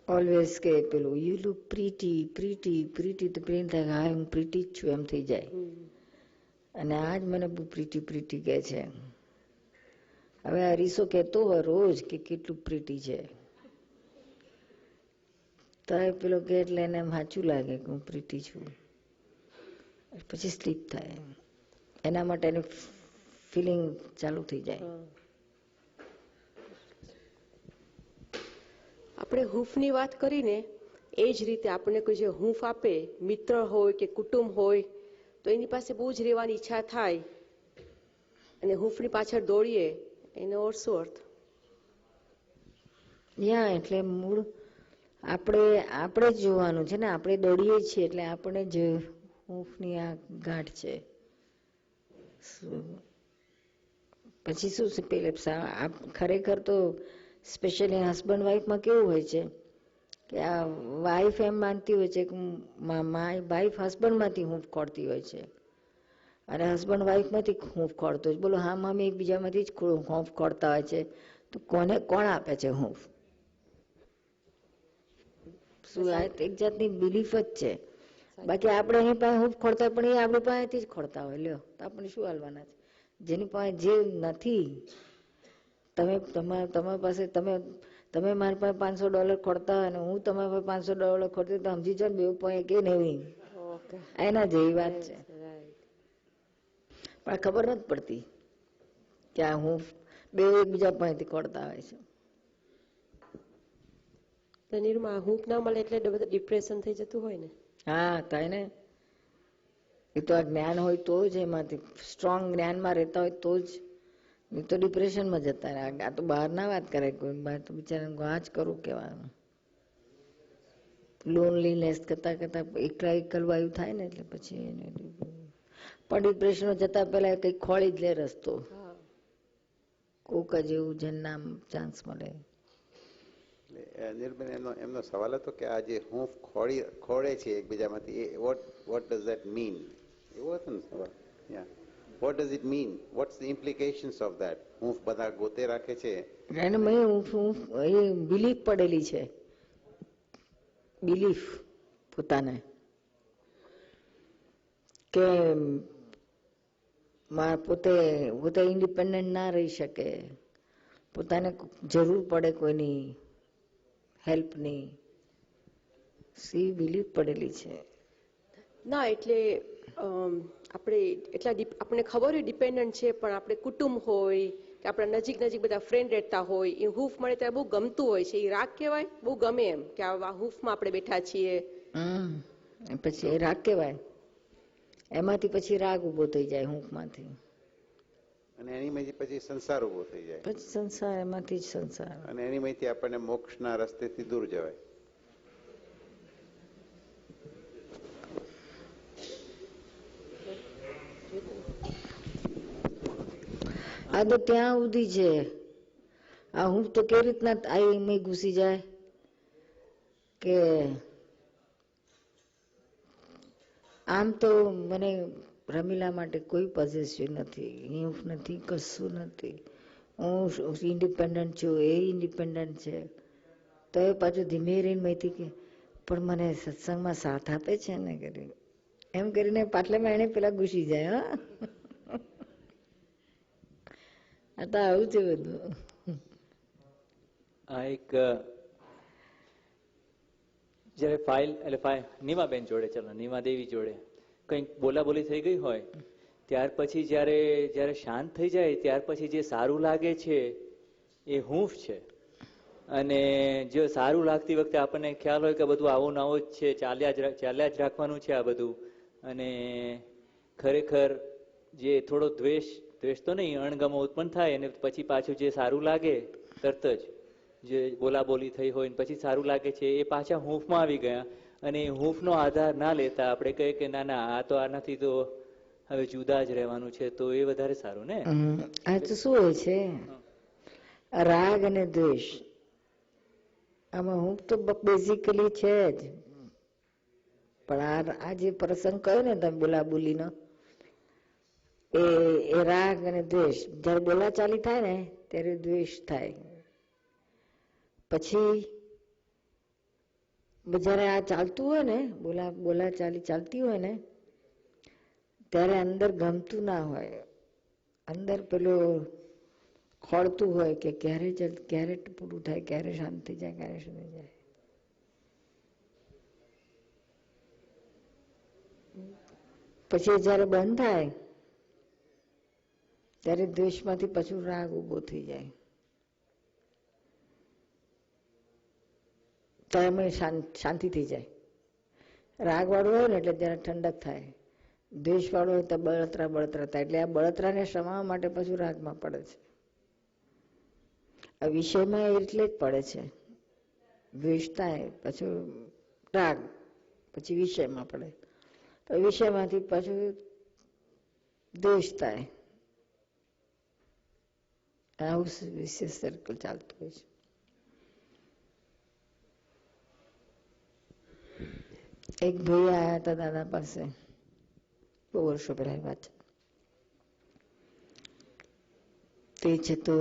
ઓલવેઝ કે પેલું you look pretty pretty pretty, તો પ્રેમ થાય હા હું પ્રીટી જ છું એમ થઈ જાય. અને આજ મને બહુ પ્રીટી પ્રીટી કહે છે. હવે અરીસો કહેતો હોય રોજ કે કેટલું પ્રીટી છે, તો પેલો કે એટલે એને સાચું લાગે કે હું પ્રીટી છું. પછી સ્લીપ થાય, એના માટે એની ફિલિંગ ચાલુ થઈ જાય. આપણે હૂંફની વાત કરીને એ જ રીતે આપણને કોઈ જે હૂંફ આપે, મિત્ર હોય કે કુટુંબ હોય, તો એની પાસે બહુ જ રહેવાની ઈચ્છા થાય અને હૂંફની પાછળ દોડીએ, એનો શું અર્થ? એટલે મૂળ આપણે જ જોવાનું છે ને, આપણે દોડીએ છીએ એટલે આપણે જ હૂંફની આ ગાંઠ છે. પછી શું છે, પેલે ખરેખર તો સ્પેશિયલી હસબન્ડ વાઈફમાં કેવું હોય છે કે આ વાઈફ એમ માનતી હોય છે કે વાઈફ હસબન્ડમાંથી હૂંફ ખોળતી હોય છે અને હસબન્ડ વાઈફમાંથી હૂંફ ખોળતો હોય. બોલો હા મામી એકબીજામાંથી જ હૂંફ ખોળતા હોય છે, તો કોણ આપે છે હૂંફ? શું આ એક જાતની બિલીફ જ છે. બાકી આપણે એની પાસે હૂંફ ખોળતા હોય પણ એ આપણી પાસેથી જ ખોળતા હોય. લ્યો, તો આપણે શું હાલવાના છે? જેની પાસે જે નથી, તમારી પાસે તમે મારી પાસે $500 ખોળતા હોય ને હું તમારી પાસે $500 ખોળતી, તો સમજી જાઓ ને બે પાસે કે નહીં, એના જેવી વાત છે. પણ ખબર નથી પડતી કે આ હું બે એકબીજા પાસેથી ખોળતા હોય છે. હૂંફ ના મળે એટલે ડિપ્રેશન થઈ જતું હોય ને? હા, થાય ને. એ તો આ જ્ઞાન હોય તો જ, એમાંથી સ્ટ્રોંગ જ્ઞાનમાં રહેતા હોય તો જ એ તો ડિપ્રેશનમાં જતા રહે. આ તો બહાર ના વાત કરે કોઈ, બહાર તો બિચારા આ જ કરું કેવાનું. લોનલીનેસ કરતા કરતા એકલા એકલવાયું થાય ને એટલે પછી પણ ડિપ્રેશનમાં જતા પહેલા કઈ ખોળી જ લે રસ્તો, કોક જ એવું જન્મ ચાન્સ મળે. નિર્બેન એમનો સવાલ હતો કે આ જે હૂંફ ખોળે છે એકબીજામાંથી, વોટ ડઝ ધેટ મીન? એવો હતો ને સવાલ. What does it mean? What's the implications of that? હૂંફ બધા ગોતે રાખે છે એને બિલીફ પડેલી છે, બિલીફ પોતાને કે પોતે ઇન્ડિપેન્ડન્ટ ના રહી શકે, પોતાને જરૂર પડે કોઈની હેલ્પની, સી બિલીફ પડેલી છે. ના એટલે આપણે એટલા આપણને ખબર હોય ડિપેન્ડન્ટ છે, પણ આપણે કુટુંબ હોય કે આપણા નજીક બધા ફ્રેન્ડ રહેતા હોય, એ હૂંફ મળે ત્યારે બહુ ગમતું હોય છે. એ રાગ કહેવાય, બહુ ગમે એમ કે આ હૂંફમાં આપણે બેઠા છીએ. પછી એ રાગ કહેવાય. એમાંથી પછી રાગ ઉભો થઈ જાય હૂંફમાંથી, અને એની પછી સંસાર ઉભો થઈ જાય. પછી સંસાર, એમાંથી જ સંસાર, અને એની માંથી આપણને મોક્ષના રસ્તેથી દૂર જવાય. આ તો ત્યાં સુધી છે. આ હું તો કેવી રીતના આ ઘૂસી જાય કે આમ તો મને રમીલા માટે કોઈ પોઝેસિવ નથી, હૂંફ નથી, કશું નથી. હું ઇન્ડિપેન્ડન્ટ છું, એ ઇન્ડિપેન્ડન્ટ છે. તો એ પાછું ધીમે રહીને માહિતી કે પણ મને સત્સંગમાં સાથ આપે છે ને કરી એમ કરીને પાટલામાં એને પેલા ઘૂસી જાય. હા, આ તો આવું છે બધું. આ એક જયારે ફાઇલ એટલે નીમાબેન જોડે, ચલો નીમાદેવી જોડે કંઈક બોલાબોલી થઈ ગઈ હોય, ત્યાર પછી જયારે શાંત થઈ જાય ત્યાર પછી જે સારું લાગે છે એ હૂંફ છે. અને જો સારું લાગતી વખતે આપણને ખ્યાલ હોય કે બધું આવું ને આવું જ છે, ચાલ્યા જ રાખવાનું છે આ બધું. અને ખરેખર જે થોડો દ્વેષ તો નહીં, અણગમો ઉત્પન્ન થાય, અને પછી પાછું જે સારું લાગે તરત જ જે બોલાબોલી થઈ હોય પછી સારું લાગે છે, એ પાછા હૂંફમાં આવી ગયા. અને હૂંફનો આધાર ના લેતા આપણે કહીએ કે ના ના આ તો આનાથી તો હવે જુદા જ રહેવાનું છે, તો એ વધારે સારું ને. આ તો શું હોય છે, રાગ અને દ્વેષ, આમાં હૂંફ તો બેઝિકલી છે જ. પણ આ જે પ્રસંગ કયો ને તમે બોલાબોલીનો, એ રાગ અને દ્વેષ. જયારે બોલાચાલી થાય ને ત્યારે દ્વેષ થાય. પછી જયારે આ ચાલતું હોય ને, બોલાચાલી ચાલતી હોય ને, ત્યારે અંદર ગમતું ના હોય, અંદર પેલું ખોળતું હોય કે ક્યારે પૂરું થાય, ક્યારે શાંત થઈ જાય, ક્યારે શું થઈ જાય. પછી જયારે બંધ થાય ત્યારે દ્વેષમાંથી પાછું રાગ ઉભો થઈ જાય. ત્યારે શાંતિ થઈ જાય. રાગ વાળું હોય ને એટલે જયારે ઠંડક થાય, દ્વેષ વાળું હોય તો બળતરા થાય. એટલે આ બળતરાને શમાવવા માટે પાછું રાગમાં પડે છે. આ વિષયમાં એટલે જ પડે છે. દ્વેષ થાય પછી રાગ, પછી વિષયમાં પડે, વિષયમાંથી પાછું દ્વેષ થાય. આવું વિશેષ સર્કલ ચાલતું હોય છે. એક ભાઈ આયા હતા દાદા પાસે, બહુ વર્ષો પહેલા વાત છે. તે છે તો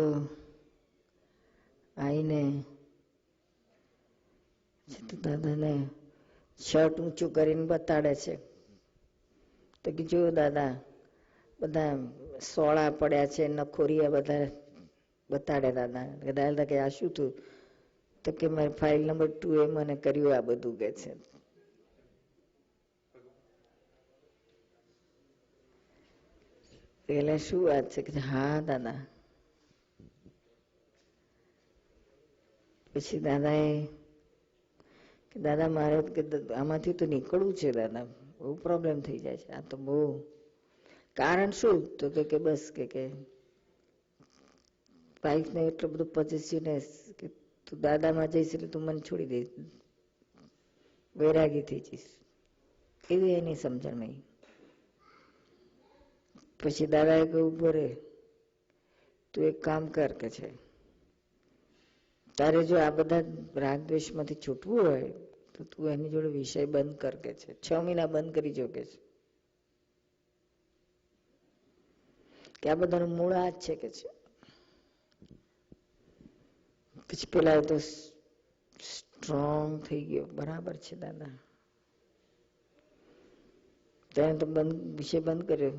આવીને દાદાને શર્ટ ઊંચું કરીને બતાડે છે. તો કે જો દાદા બધા સોળા પડ્યા છે, નખોરિયા બધા બતાડે. દાદા કે આ શું થયું? તો કે મારી ફાઇલ નંબર 2 એ મને કર્યું આ બધું કે છે. એટલે શું વાત છે કે હા દાદા. પછી દાદા મારે આમાંથી તો નીકળવું છે દાદા, બહુ પ્રોબ્લેમ થઈ જાય છે. આ તો બહુ કારણ શું? તો કે બસ કે વાઈફને એટલો બધો પોઝિટિવનેસ કે તું દાદામાં જઈશ એટલે તું મને છોડી દઈશ, વૈરાગી થઈ જઈશ, એવી એની સમજણ નહીં. પછી દાદાએ કહ્યું ઉભો રે, તું એક કામ કર કે છે, તારે જો આ બધા રાગ દ્વેષમાંથી છૂટવું હોય તો તું એની જોડે વિષય બંધ કર કે છે, 6 મહિના બંધ કરી જો કે છે, કે આ બધાનું મૂળ આ જ છે કે છે. પછી પેલા તો સ્ટ્રોંગ થઈ ગયો, બરાબર છે દાદા, તેને તો વિષય બંધ કર્યો,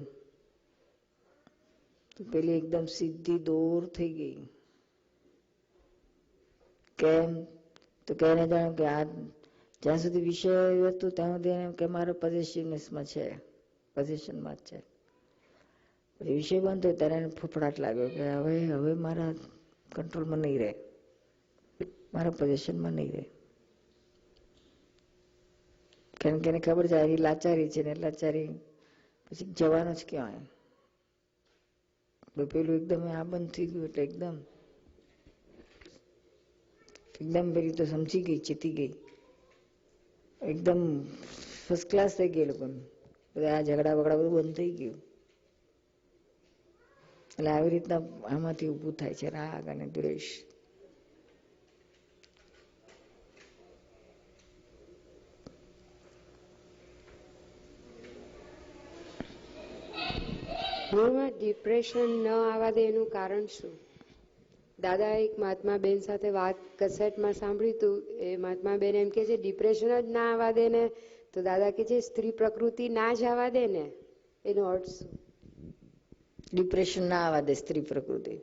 તો પેલી એકદમ સીધી દૂર થઈ ગઈ. કેમ? તો કહેને જાણ્યું કે આ જ્યાં સુધી વિષય હતું ત્યાં સુધી એને કે મારો પોઝિશનમાં છે, પોઝિશનમાં જ છે. પછી વિષય બંધ થયો ત્યારે એને ફફડાટ લાગ્યો કે હવે મારા કંટ્રોલમાં નહીં રહે, મારા પોઝિશનમાં નહીં રહે. કેમ કે એને ખબર છે એ લાચારી છે ને, લાચારી પછી જવાનું જ ક્યાં. પેલું એકદમ આ બંધ થઈ ગયું એટલે એકદમ પેલી તો સમજી ગઈ, ચીતી ગઈ, એકદમ ફર્સ્ટ ક્લાસ થઈ ગઈ લોકોને. બધા આ ઝઘડા બગડા બધું બંધ થઈ ગયું. એટલે આવી રીતના આમાંથી ઊભું થાય છે રાગ અને દ્વેષ. મૂળમાં ડિપ્રેશન ન આવવા દે એનું કારણ શું? દાદા એક મહાત્મા બેન સાથે વાત કેસેટમાં સાંભળ્યું હતું. એ મહાત્મા બેન એમ કે છે ડિપ્રેશન જ ના આવવા દે ને, તો દાદા કે છે સ્ત્રી પ્રકૃતિ ના જ આવવા દે ને, એનો અર્થ શું? ડિપ્રેશન ના આવવા દે સ્ત્રી પ્રકૃતિ.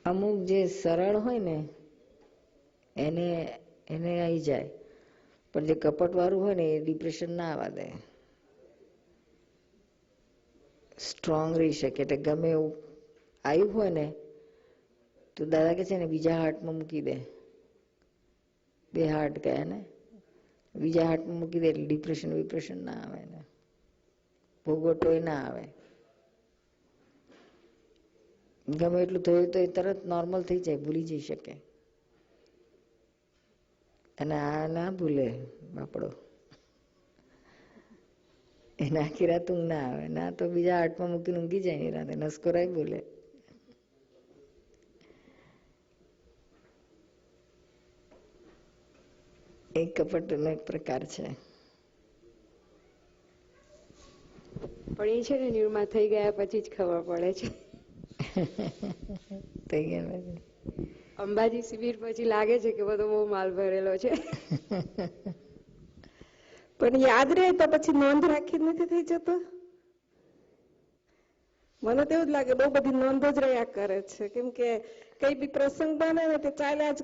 અમુક જે સરળ હોય ને એને આવી જાય, પણ જે કપટ વાળું હોય ને એ ડિપ્રેશન ના આવવા દે, સ્ટ્રોંગ રહી શકે. એટલે ગમે એવું આવ્યું હોય ને તો દાદા કે છે ને બીજા હાર્ટમાં મૂકી દે, 2 હાર્ટ ગયા ને, બીજા હાર્ટમાં મૂકી દે એટલે ડિપ્રેશન ના આવે ને, ભોગવટોય ના આવે. ગમે એટલું થયું તો એ તરત નોર્મલ થઈ જાય, ભૂલી જઈ શકે. અને આ ના ભૂલે બાપડો, એને આખી રાત ઊંઘ ના આવે, ના તો બીજા હાર્ટમાં મૂકીને ઊંઘી જાય ની રાતે, નસકોરાય બોલે. એક કપટનો એક પ્રકાર છે. પણ એ છે ને નિર્મા થઈ ગયા પછી જ ખબર પડે છે. થઈ ગયા અંબાજી શિબિર પછી લાગે છે કે બધો બહુ માલ ભરેલો છે. પણ યાદ રહે તો પછી નોંધ રાખી નથી થઈ જતો. મને તો એવું જ લાગે બહુ બધી નોંધો જ રહ્યા કરે છે, કેમ કે કઈ બી પ્રસંગ બને ને તે ચાલ્યા જ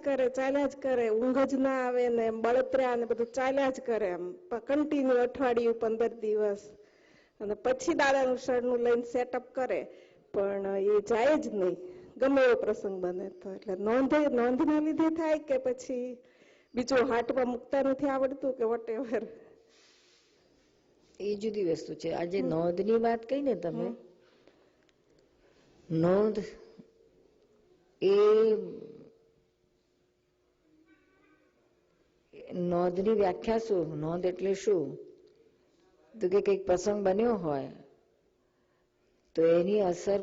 કરે, ઊંઘ જ ના આવે ને બળતરા ને બધું ચાલ્યા જ કરે, એમ કન્ટિન્યુ અઠવાડિયું 15 દિવસ, અને પછી દાદાનું શરણું લઈને સેટઅપ કરે, પણ એ જાય જ નહીં ગમે એવો પ્રસંગ બને તો. એટલે નોંધના લીધે થાય કે પછી બીજું હાટમાં મૂકતા નથી આવડતું કે વોટેવર? એ જુદી વસ્તુ છે. આજે નોંધની વાત કહી ને તમે, નોંધ એ નોંધની વ્યાખ્યા શું? નોંધ એટલે શું? તો કે કઈક પ્રસંગ બન્યો હોય તો એની અસર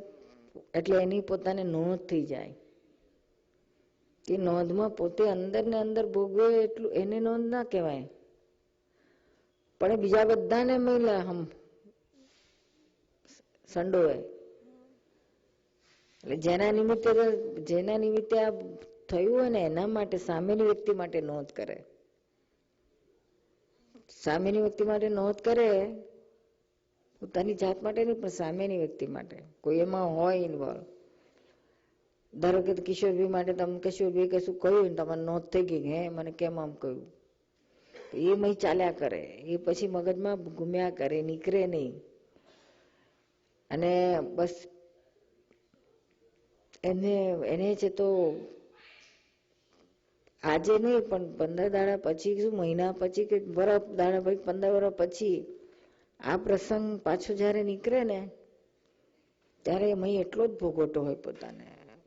એટલે એની પોતાને નોંધ થઈ જાય. કે નોંધમાં પોતે અંદર ને અંદર ભોગવે એટલું એને નોંધ ના કહેવાય, પણ બીજા બધાને મહિલા હમ સંડોવે. એટલે જેના નિમિત્તે આ થયું હોય ને એના માટે, સામેની વ્યક્તિ માટે નોંધ કરે. સામેની વ્યક્તિ માટે નોંધ કરે, પોતાની જાત માટે નહીં પણ સામેની વ્યક્તિ માટે. કોઈ એમાં હોય ઇન્વોલ્વ. ધારો કે કિશોરભાઈ માટે તમે કિશોરભાઈ કશું કહ્યું ને તમારે નોંધ થઈ ગઈ, હે મને કેમ આમ કહ્યું, એ મય ચાલ્યા કરે, એ પછી મગજમાં ઘૂમ્યા કરે, નીકળે નહીં. અને બસ એને છે તો આજે નહીં પણ 15 દાડા પછી, શું મહિના પછી કે વર્ષ દાડા પછી, 15 વર્ષ પછી આ પ્રસંગ પાછો જયારે નીકળે ને ત્યારે મય એટલો જ ભોગવટો હોય પોતાને,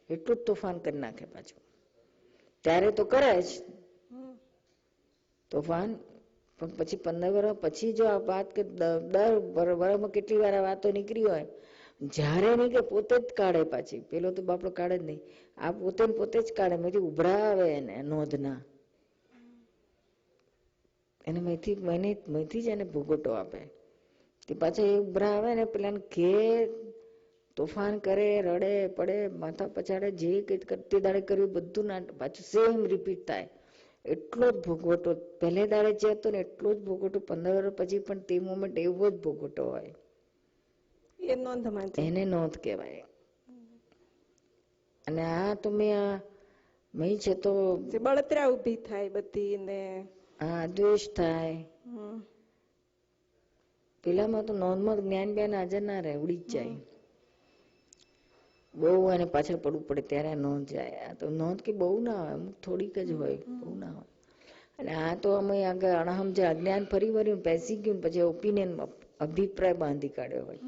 એટલું જ તોફાન કરી નાખે પાછું. ત્યારે તો કરે જ તોફાન, પણ પછી 15 વર્ષ પછી જો આ વાત કે 10 વર્ષમાં કેટલી વાર આ વાતો નીકળી હોય, જયારે નીકળે પોતે જ કાઢે પાછી. પેલો તો બાપડો કાઢે જ નહીં, આ પોતે જ કાઢે. મેથી ઉભરાવે એને નોંધના, એને મહીથી જ એને ભોગવટો આપે. તે પાછા એ ઉભરાવે ને પેલા ઘે તોફાન કરે, રડે પડે, માથા પછાડે, જે કરતી દાડે કર્યું બધું ના પાછું સેમ રિપીટ થાય. એટલો જ ભોગવટો પહેલે દાડે જે હતો ને એટલો જ ભોગવટો 15 વર્ષ પછી પણ તે મોમેન્ટ એવો જ ભોગવટો હોય. એને નોંધ કહેવાય. અને આ તો મેં છે તો બળતરા ઉભી થાય બધી ને હા દ્વેષ થાય. પેલામાં તો નોંધમાં જ્ઞાન બેન હાજર ના રહે, ઉડી જ જાય. બહુ એને પાછળ પડવું પડે ત્યારે નોંધ જાય. આ તો નોંધ કે બહુ ના હોય, અમુક થોડીક જ હોય, બહુ ના હોય. અને આ તો અમે આગળ અણહમજે અજ્ઞાન ફરી વળ્યું, પેસી ગયું, પછી ઓપિનિયન અભિપ્રાય બાંધી કાઢ્યો હોય,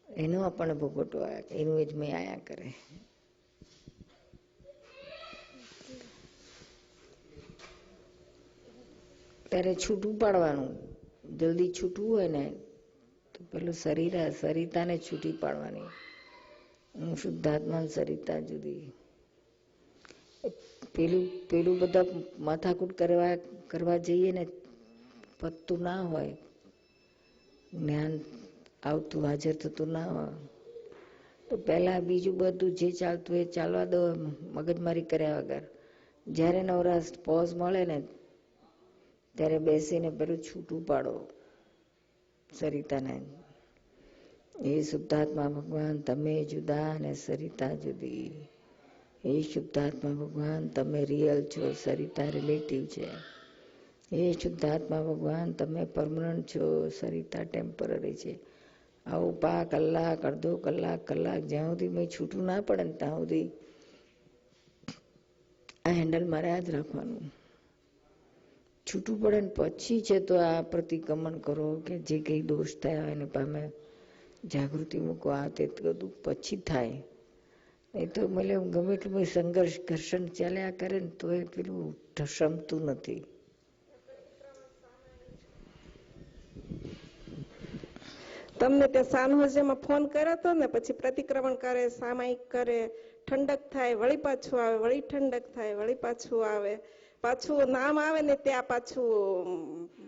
એનો આપણને ભોગવટો આવ્યા, એનું જ મેં આયા કરે. ત્યારે છૂટું પાડવાનું, જલ્દી છૂટવું હોય ને તો પેલું સરિતાને છૂટી પાડવાની. હું શુદ્ધાત્મા સરિતા જુદી. પેલું બધા માથાકૂટ કરવા જઈએ ને પતતું ના હોય, જ્ઞાન આવતું હાજર થતું ના હોય, તો પેલા બીજું બધું જે ચાલતું એ ચાલવા દો, મગજમારી કર્યા વગર. જયારે નવરાશ પોઝ મળે ને ત્યારે બેસીને પેલું છૂટું પાડો સરિતાને. એ શુદ્ધાત્મા ભગવાન તમે જુદા ને સરિતા જુદી. એ શુદ્ધાત્મા ભગવાન તમે રિયલ છો, સરિતા રિલેટિવ છે. એ શુદ્ધાત્મા ભગવાન તમે પરમનન્ટ છો, સરિતા ટેમ્પરરી છે. આવું કલાક, અડધો કલાક, જ્યાં સુધી મેં છૂટું ના પડે ને ત્યાં સુધી આ હેન્ડલ મારે આ જ રાખવાનું. છૂટું પડે ને પછી છે તો આ પ્રતિક્રમણ કરો કે જે કઈ દોષ થયા એને પામે જાગૃતિ મૂકો, આ તે બધું પછી થાય. નહીં તો મને ગમે એટલું સંઘર્ષ ઘર્ષણ ચાલ્યા કરે ને તો એ પેલું ઢસમતું નથી. તમને ત્યાં સાનહોજેમાં ફોન કર્યો હતો ને, પછી પ્રતિક્રમણ કરે, સામાયિક કરે, ઠંડક થાય, વળી પાછું આવે, વળી ઠંડક થાય, વળી પાછું આવે, પાછું નામ આવે ને ત્યાં પાછું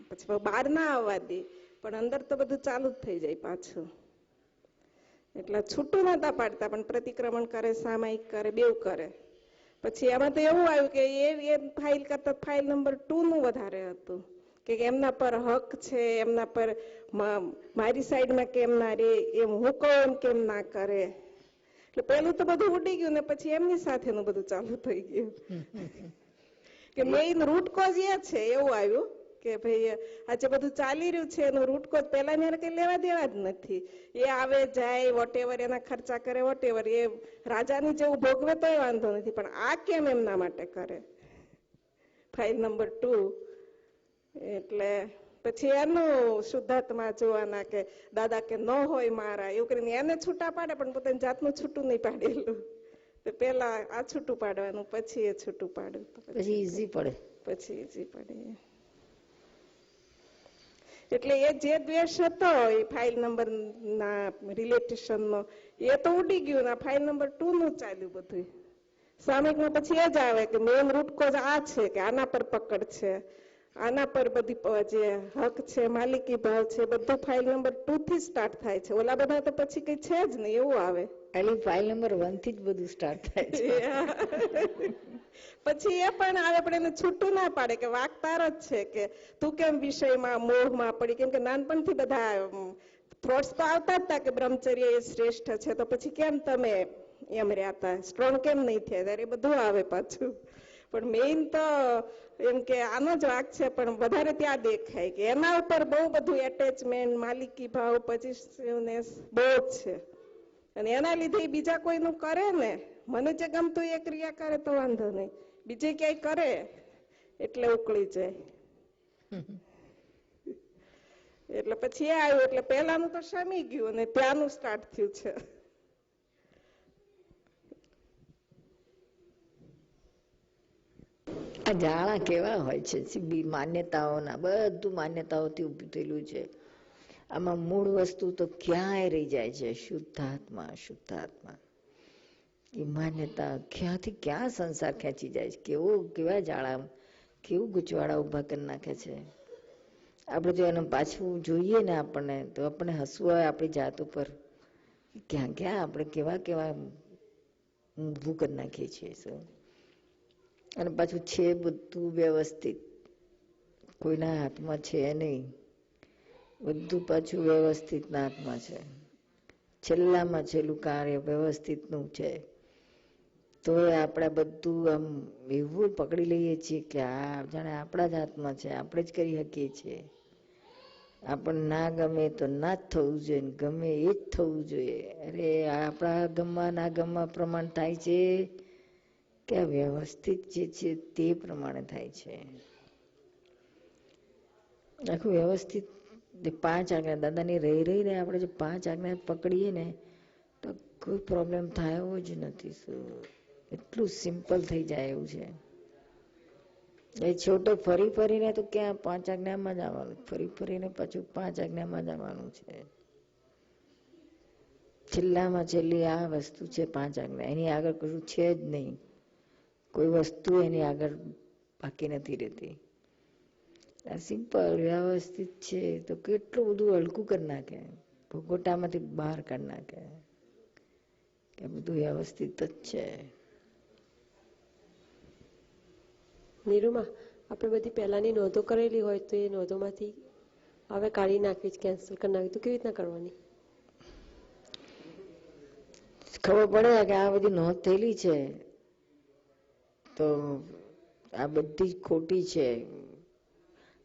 પછી બહાર ના આવવા દે, પણ અંદર તો બધું ચાલુ જ થઈ જાય પાછું. એટલે છૂટું નતા પાડતા, પણ પ્રતિક્રમણ કરે, સામાયિક કરે, બેવ કરે. પછી એમાં તો એવું આવ્યું કે એ ફાઇલ કરતા ફાઇલ નંબર 2 નું વધારે હતું કે એમના પર હક છે, એમના પર મારી સાઈડમાં કેમ ના રે, એમ હું કહું એમ કેમ ના કરે. એટલે પેલું તો બધું ઉડી ગયું ને પછી એમની સાથેનું બધું ચાલુ થઈ ગયું કે મેઇન રૂટ કોઝ એ છે. એવું આવ્યું કે ભાઈ આજે બધું ચાલી રહ્યું છે એનું રૂટ કોઝ પેલા ને કઈ લેવા દેવા જ નથી. એ આવે જાય વોટેવર, એના ખર્ચા કરે વોટેવર, એ રાજાની જેવું ભોગવે તો વાંધો નથી, પણ આ કેમ એમના માટે કરે, ફાઇલ નંબર 2. એટલે પછી એનું શુદ્ધાત્મા જોવાના કે દાદા કે ન હોય મારા, એવું કરીને એને છૂટા પાડે પણ પોતાની જાતનું છૂટું નહીં પાડેલું. તો પેલા આ છૂટું પાડવાનું, પછી એ છૂટું પાડે, પછી ઈઝી પડે. એટલે એ જે દ્વેષ હતો એ ફાઇલ નંબર ના રિલેટેશન નો એ તો ઉડી ગયું ને ફાઇલ નંબર 2 નું ચાલ્યું બધું. સામયિકમાં પછી એ જ આવે કે મેઇન રૂટ કોઝ આ છે કે આના પર પકડ છે, આના પર બધી જે હક છે, માલિકી ભાવ છે, બધું ફાઇલ નંબર 2 થી સ્ટાર્ટ થાય છે. ઓલા બધા તો પછી કઈ છે જ નહીં એવું આવે. એટલે ફાઇલ નંબર 1 થી જ બધું સ્ટાર્ટ થાય છે. પછી એ પણ આવે પણ એને છૂટું ના પાડે કે વાગતાર જ છે કે તું કેમ વિષયમાં મોહમાં પડી, કેમ કે નાનપણથી બધા થોટ્સ તો આવતા જ હતા કે બ્રહ્મચર્ય એ શ્રેષ્ઠ છે, તો પછી કેમ તમે એમ રહ્યા, સ્ટ્રોંગ કેમ નહીં થયા, ત્યારે બધું આવે પાછું. પણ મેઇન તો એમ કે આનો જ વાક છે, પણ વધારે ત્યાં દેખાય કે એના ઉપર બહુ બધું એટેચમેન્ટ, માલિકી ભાવ, પોઝિટિવનેસ બહુ જ છે. અને એના લીધે બીજા કોઈનું કરે ને, મને જે ગમતું એ ક્રિયા કરે તો વાંધો નહીં, બીજે ક્યાંય કરે એટલે ઉકળી જાય. એટલે પછી એ આવ્યું એટલે પહેલાનું તો શમી ગયું અને ત્યાંનું સ્ટાર્ટ થયું છે. આ જાળા કેવા હોય છે, માન્યતાઓના, બધું માન્યતાઓથી ઉભું થયેલું છે. આમાં મૂળ વસ્તુ તો ક્યાંય રહી જાય છે, શુદ્ધાત્મા. શુદ્ધાત્મા એ માન્યતા ક્યાંથી ક્યાં સંસાર ખેંચી જાય છે, કેવા જાળા, કેવું ગૂંચવાડા ઉભા કરી નાખે છે. આપણે જો એનું પાછું જોઈએ ને આપણને તો આપણે હસવું આવે આપણી જાત ઉપર, ક્યાં ક્યાં આપણે કેવા કેવા ઊભું કરી નાખીએ છીએ. શું અને પાછું છે બધું વ્યવસ્થિત, કોઈના હાથમાં છે નહીં, બધું પાછું વ્યવસ્થિત ના હાથમાં છે. છેલ્લામાં છેલ્લું કાર્ય વ્યવસ્થિતનું છે. તો આપણે બધું આમ એવું પકડી લઈએ છીએ કે આ જાણે આપણા જ હાથમાં છે, આપણે જ કરી શકીએ છીએ. આપણને ના ગમે તો ના જ થવું જોઈએ, ગમે એ જ થવું જોઈએ. અરે આપણા ગમવા ના ગમવા પ્રમાણ થાય છે કે વ્યવસ્થિત જે છે તે પ્રમાણે થાય છે. આખું વ્યવસ્થિત 5 આજ્ઞા દાદાની રહી રહીને આપણે જો 5 આજ્ઞા પકડીએ ને તો કોઈ પ્રોબ્લેમ થાય એવો જ નથી. શું એટલું સિમ્પલ થઈ જાય એવું છે. એ છોટો ફરી ફરીને તો ક્યાં 5 આજ્ઞામાં જ આવવાનું, ફરી ફરીને પાછું 5 આજ્ઞામાં જ આવવાનું છે. છેલ્લામાં છેલ્લી આ વસ્તુ છે 5 આજ્ઞા, એની આગળ કશું છે જ નહીં. કોઈ વસ્તુ એની આગળ બાકી નથી રહેતી. આ સિમ્પલ વ્યવસ્થિત છે તો કેટલું બધું હલકું કરી નાખે, ભોગોટામાંથી બહાર કાઢી નાખે કે બધું વ્યવસ્થિત જ છે. નીરુમાં, આપણે બધી પહેલાની નોંધો કરેલી હોય તો એ નોંધોમાંથી હવે કાઢી નાખવી, કેન્સલ કરી નાખવી, તો કેવી રીતના કરવાની? ખબર પડે કે આ બધી નોંધ થયેલી છે તો આ બધી ખોટી છે.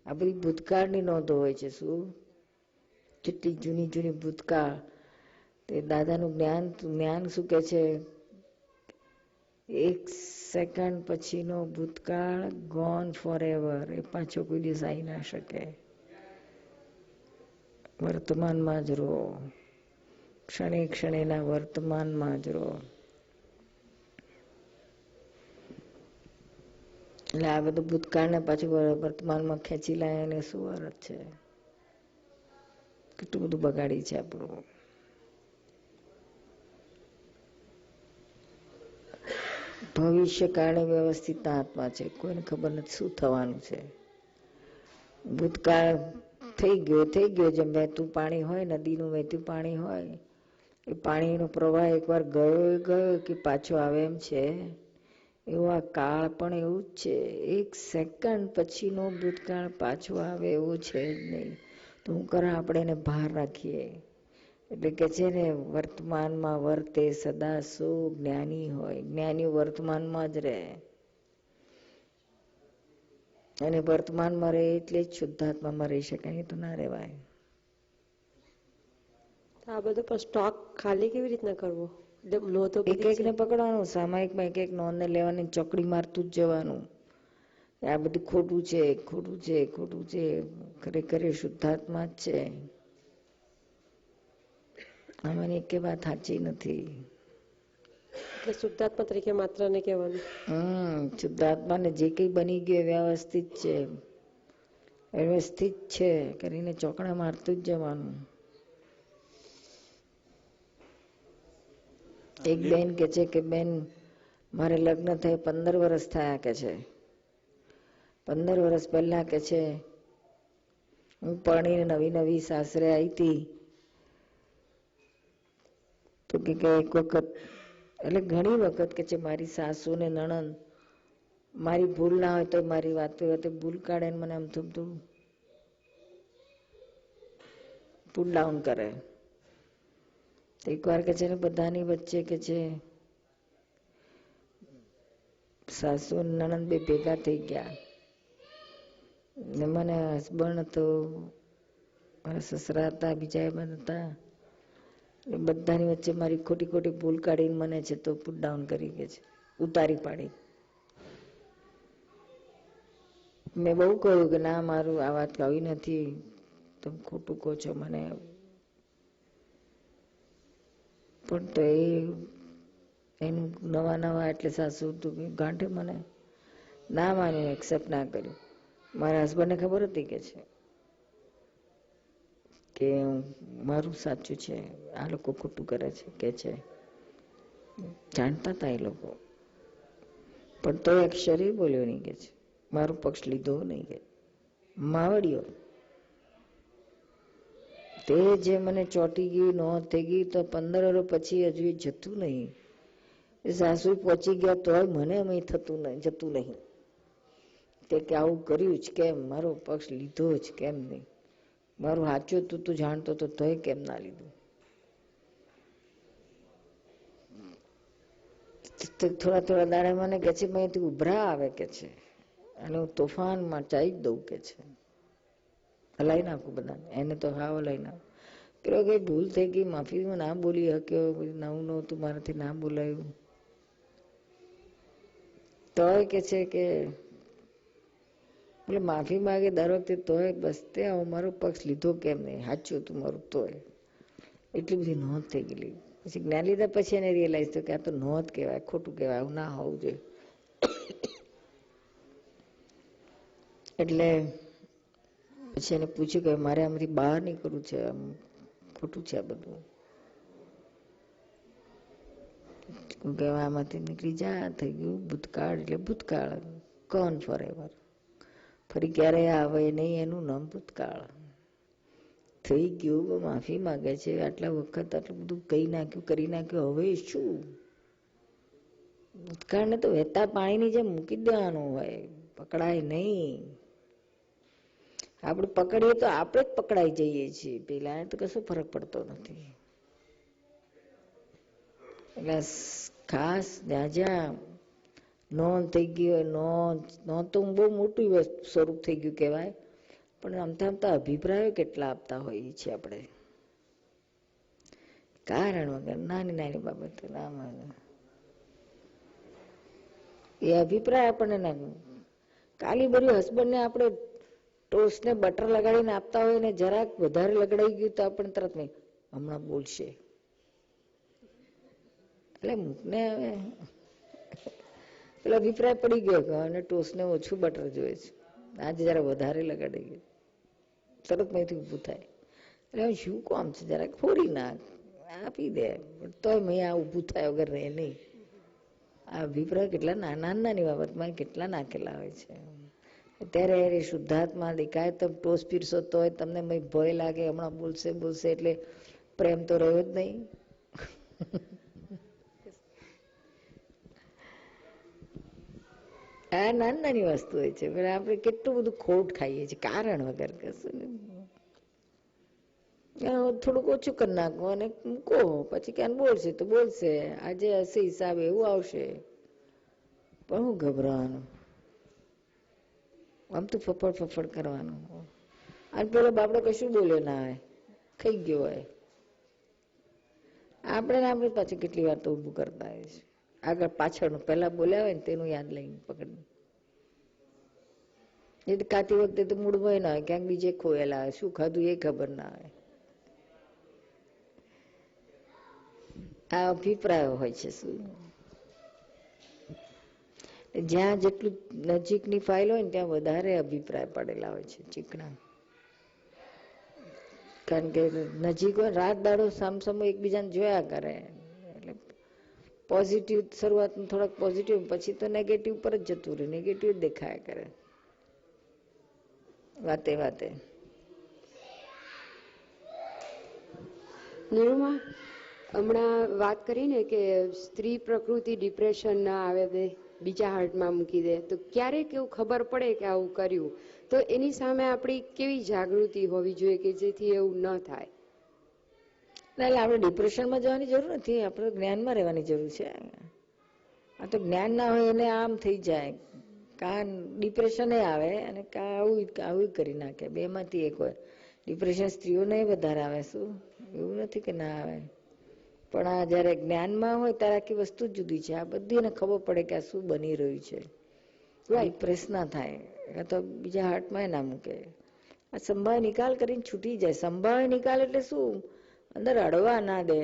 આ બધી ભૂતકાળની નોંધો હોય છે. શું જેટલી જૂની જૂની ભૂતકાળ, તે દાદાનું જ્ઞાન શું કે છે, 1 સેકન્ડ પછીનો ભૂતકાળ ગોન ફોર એવર, એ પાછો કોઈ દિવસ આવી ના શકે. વર્તમાનમાં જ રહો, ક્ષણે ક્ષણેના વર્તમાનમાં જ રહો. એટલે આ બધું ભૂતકાળને પાછું વર્તમાનમાં ખેંચી લાય એને શું અર્થ છે? કેટલું બધું બગાડી છે આપણું. ભવિષ્ય કાળે વ્યવસ્થિત આત્મા છે, કોઈને ખબર નથી શું થવાનું છે. ભૂતકાળ થઈ ગયો. જેમ વહેતું પાણી હોય, નદીનું વહેતું પાણી હોય, એ પાણીનો પ્રવાહ એકવાર ગયો કે પાછો આવે એમ છે. એવું આ કાળ પણ એવું જ છે. 1 સેકન્ડ પછીનો ભૂતકાળ પાછો આવે એવું છે જ નહીં. તો હું કરા આપણે એને બહાર રાખીએ. એટલે કે છે ને, વર્તમાનમાં વર્તે સદા સો જ્ઞાની હોય. જ્ઞાની વર્તમાનમાં જ રહે, અને વર્તમાનમાં રહે એટલે જ શુદ્ધાત્મામાં રહી શકાય, એ તો ના રહેવાય. આ બધો પણ સ્ટોક ખાલી કેવી રીતના કરવો? એક એક ને પકડવાનું, સામાયિકમાં એક નોંધને લેવાની, ચોકડી મારતું જ જવાનું. આ બધું ખોટું છે, ખોટું છે, ખોટું છે. ખરેખર શુદ્ધાત્મા જ છે. આમાંની એક વાત સાચી નથી. એટલે શુદ્ધાત્મા તરીકે માત્ર ને કહેવાનું. શુદ્ધાત્મા ને જે કઈ બની ગયું વ્યવસ્થિત છે, વ્યવસ્થિત છે કરીને ચોકડા મારતું જ જવાનું. એક બેન કે છે કે બેન, મારે લગ્ન થયે 15 વર્ષ થયા કે છે. 15 વર્ષ પહેલા કે છે હું પરણીને નવી સાસરે આવી હતી તો કે એક વખત, એટલે ઘણી વખત કે છે, મારી સાસુ ને નણંદ મારી ભૂલ ના હોય તો મારી વાતે ભૂલ કાઢે ને મને આમ થોડું પુલ ડાઉન કરે. એક વાર કે છે ને બધાની વચ્ચે કે છે સાસુ નણંદ બે ભેગા થઈ ગયા ને મને હસબન્ડ હતો, મારા સસરા હતા, બીજા બધા હતા. બધાની વચ્ચે મારી ખોટી ખોટી ભૂલ કાઢીને મને છે તો પુટ ડાઉન કરી કે છે, ઉતારી પાડી. મેં બહુ કહ્યું કે ના, મારું આ વાત આવી નથી, તમે ખોટું કહો છો મને, પણ તો એનું નવા એટલે સાસુ ગાંઠે મને ના માન્યું, એક્સેપ્ટ ના કર્યું. મારા હસબન્ડને ખબર હતી કે મારું સાચું છે, આ લોકો ખોટું કરે છે કે છે, જાણતા હતા એ લોકો, પણ તો એક શરીર બોલ્યો નહીં કે છે, મારું પક્ષ લીધો નહીં કે માવડિયો તે જે મને ચોંટી ગયું નોંધ થઈ ગઈ તો 15 વર્ષ પછી હજુ જતું નહીં. સાસુ પહોંચી ગયા તોય મને અમે જતું નહીં. તે કે આવું કર્યું જ કેમ, મારો પક્ષ લીધો જ કેમ નહીં, મારું સાચું તું જાણતો તો તોય કેમ ના લીધું. થોડા દાડા મને કે છે અહીંથી ઉભરા આવે કે છે અને હું તોફાનમાં ચાઈ જ દઉં કે છે, હલાવી નાખું બધાને, એને તો હાવ હલાવી નાખું. પેલો કઈ ભૂલ થઈ ગઈ, માફી ના બોલી શક્યો, નવું નહોતું મારાથી ના બોલાયું, તોય કે છે કે એટલે માફી માંગે દર વખતે તોય બસ તે મારો પક્ષ લીધો કેમ નહીં, સાચું હતું મારું તોય. એટલી બધી નોંધ થઈ ગયેલી. પછી જ્ઞાન લીધા પછી એને રિયલાઇઝ થયું કે આ તો નોંધ કહેવાય, ખોટું કહેવાય, આવું ના હોવું જોઈએ. એટલે પછી એને પૂછ્યું કે મારે આમાંથી બહાર નીકળવું છે, આમ ખોટું છે આ બધું, કે આમાંથી નીકળી જા, થઈ ગયું ભૂતકાળ, એટલે ભૂતકાળ કોણ ફોરએવર, ફરી ક્યારે આવે નહીં, એનું નામ ભૂતકાળ. થઈ ગયું, માફી માંગે છે, આટલા વખત આટલું બધું કહી નાખ્યું, કરી નાખ્યું, હવે શું? ભૂતકાળને તો વહેતા પાણીની જેમ મૂકી દેવાનું હોય, પકડાય નહીં. આપણે પકડીએ તો આપણે જ પકડાઈ જઈએ છીએ, પેલા તો કશો ફરક પડતો નથી. એટલે ખાસ જ્યાં નોંધ થઈ ગઈ હોય, નોંધ તો બહુ મોટું સ્વરૂપ થઈ ગયું કહેવાય, પણ આમતા અભિપ્રાયો કેટલા આપતા હોઈએ છીએ આપણે, કારણ વગર નાની બાબત. એ અભિપ્રાય આપણને ના, કાલી ભર્યું હસબન્ડને આપણે ટોસ્ટને બટર લગાડીને આપતા હોય ને જરાક વધારે લગડાઈ ગયું તો આપણે તરત નહીં, હમણાં બોલશે, એટલે મૂકને હવે પેલો અભિપ્રાય પડી ગયો કે અને ટોસ્ટને ઓછું બટર જોઈએ છે, આજે જરા વધારે લગાડી ગયું, તરત અહીંથી ઊભું થાય. એટલે શું કામ છે, જરાક ફોડી નાખ, આપી દે, તોય મેં આ ઊભું થાય વગર રહે નહીં. આ અભિપ્રાય કેટલા નાની બાબતમાં કેટલા નાખેલા હોય છે. અત્યારે શુદ્ધાત્મા દેખાય તો ટોસ્ટ પીરસો તોય તમને ભય લાગે, હમણાં બોલશે એટલે પ્રેમ તો રહ્યો જ નહીં. આ નાની વસ્તુ હોય છે, પણ આપણે કેટલું બધું ખોટ ખાઈએ છીએ કારણ વગર. કશું થોડુંક ઓછું કરી નાખો અને મૂકો, પછી ક્યાં બોલશે તો બોલશે, આજે હશે હિસાબે એવું આવશે, પણ હું ગભરાવાનું, આમ તો ફફડ કરવાનું. અને પેલો બાપડો કશું બોલ્યો ના હોય, ખાઈ ગયો હોય, આપણે પાછું કેટલી વાર તો ઊભું કરતા હોય છે, આગળ પાછળનું પેલા બોલ્યા હોય ને તેનું યાદ લઈને પકડી. એ તો ખાતી વખતે તો મૂળમાં ના હોય, ક્યાંક બીજે ખોયેલા હોય, શું ખાધું એ ખબર ના હોય. આ અભિપ્રાયો હોય છે. શું જ્યાં જેટલું નજીકની ફાઇલ હોય ને ત્યાં વધારે અભિપ્રાય પડેલા હોય છે, ચીકણા. કારણ કે નજીક હોય, રાત દાડો સામસામો એકબીજાને જોયા કરે, એટલે પોઝિટિવ શરૂઆતમાં થોડાક પોઝિટિવ, પછી તો નેગેટિવ પર જ જતું રહે, નેગેટિવ જ દેખાયા કરે વાતે. નિરૂમા, હમણાં વાત કરીને કે સ્ત્રી પ્રકૃતિ ડિપ્રેશન ના આવે દે, બીજા હાર્ટમાં મૂકી દે, તો ક્યારેક એવું ખબર પડે કે આવું કર્યું, તો એની સામે આપણી કેવી જાગૃતિ હોવી જોઈએ કે જેથી એવું ન થાય? એટલે આપણે ડિપ્રેશનમાં જવાની જરૂર નથી, આપણે જ્ઞાનમાં રહેવાની જરૂર છે. આ તો જ્ઞાન ના હોય એને આમ થઈ જાય, કાં ડિપ્રેશન આવે અને આવું કરી નાખે, બે માંથી એક હોય. ડિપ્રેશન સ્ત્રીઓને વધારે આવે, શું એવું નથી કે ના આવે, પણ આ જયારે જ્ઞાનમાં હોય ત્યારે આખી વસ્તુ જ જુદી છે. આ બધી એને ખબર પડે કે આ શું બની રહ્યું છે, ડિપ્રેસ ના થાય, તો બીજા હાર્ટમાં ના મૂકે. આ સંભાવ નિકાલ કરીને છૂટી જાય. સંભાવ નિકાલ એટલે શું? અંદર અડવા ના દે,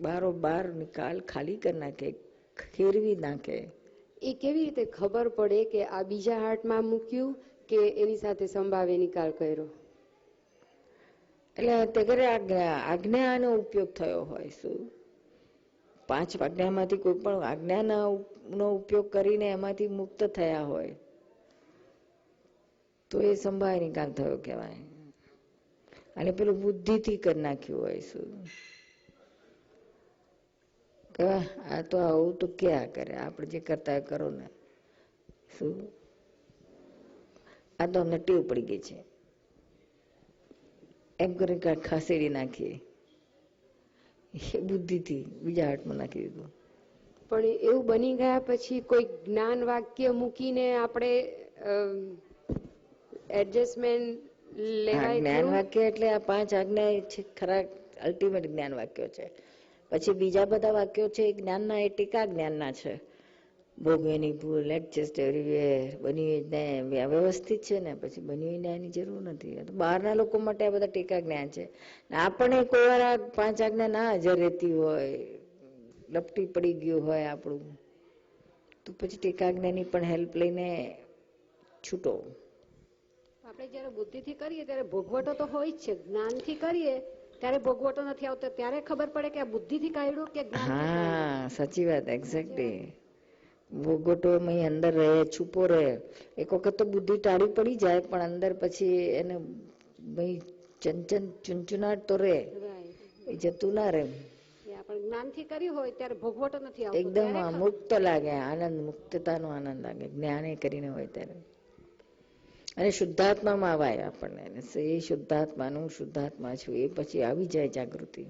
બારોબાર નિકાલ ખાલી કરી નાખે, ખેરવી નાખે. એ કેવી રીતે ખબર પડે કે આ બીજા હાર્ટમાં મૂક્યું કે એની સાથે સંભાવે નિકાલ કર્યો? એટલે તે ઘરે આજ્ઞાનો ઉપયોગ થયો હોય. શું 5 આજ્ઞામાંથી કોઈ પણ આજ્ઞાનો ઉપયોગ કરીને એમાંથી મુક્ત થયા હોય તો એ સંભાવ નિકાલ થયો કહેવાય. અને પેલું બુદ્ધિથી કરી નાખ્યું હોય. શું કહેવાય? આ તો આવું તો ક્યાં કરે, આપણે જે કરતા કરો ને. શું આ તો અમને ટેવ પડી ગઈ છે એમ કરીને ખસેડી નાખીએ, એ બુદ્ધિથી બીજા હાથમાં નાખી દીધું. પણ એવું બની ગયા પછી કોઈ જ્ઞાન વાક્ય મૂકીને આપણે એડજસ્ટમેન્ટ લેવાય. જ્ઞાન વાક્ય એટલે આ 5 આજ્ઞા છે ખરા, અલ્ટિમેટ જ્ઞાન વાક્યો છે. પછી બીજા બધા વાક્યો છે એ જ્ઞાનના, એ ટીકા જ્ઞાનના છે. ભોગવેની ભૂલ, એડજસ્ટ એવરીવેર, બની વ્યવસ્થિત છે ને, પછી બની ન્યાયની જરૂર નથી. બહારના લોકો માટે આ બધા ટીકા જ્ઞાન છે. આપણે કોઈ વાર આ 5 આજ્ઞા ના હાજર રહેતી હોય, લપટી પડી ગયું હોય આપણું, તો પછી ટીકા જ્ઞાનની પણ હેલ્પ લઈને છૂટો. આપણે જયારે બુદ્ધિથી કરીએ ત્યારે ભોગવટો તો હોય જ છે. જ્ઞાનથી કરીએ ત્યારે ભોગવટો નથી આવતો, ત્યારે ખબર પડે કે આ બુદ્ધિથી કાઢ્યું કે જ્ઞાન. હા, સાચી વાત, એક્ઝેક્ટલી. ભોગવટો અંદર રહે, છુપો રહે. એક વખત તો બુદ્ધિ ટાળી પડી જાય, પણ અંદર પછી એને ચુનચુનાટ તો રહે, એ જતું ના રહે. આપણે જ્ઞાનથી કર્યું હોય ત્યારે ભોગવટો નથી આવતો, એકદમ મુક્ત લાગે, આનંદ, મુક્તતાનો આનંદ લાગે જ્ઞાને કરીને હોય ત્યારે. અને શુદ્ધાત્મામાં આવાય આપણને, એ શુદ્ધાત્માનું શુદ્ધાત્મા છું એ પછી આવી જાય જાગૃતિ.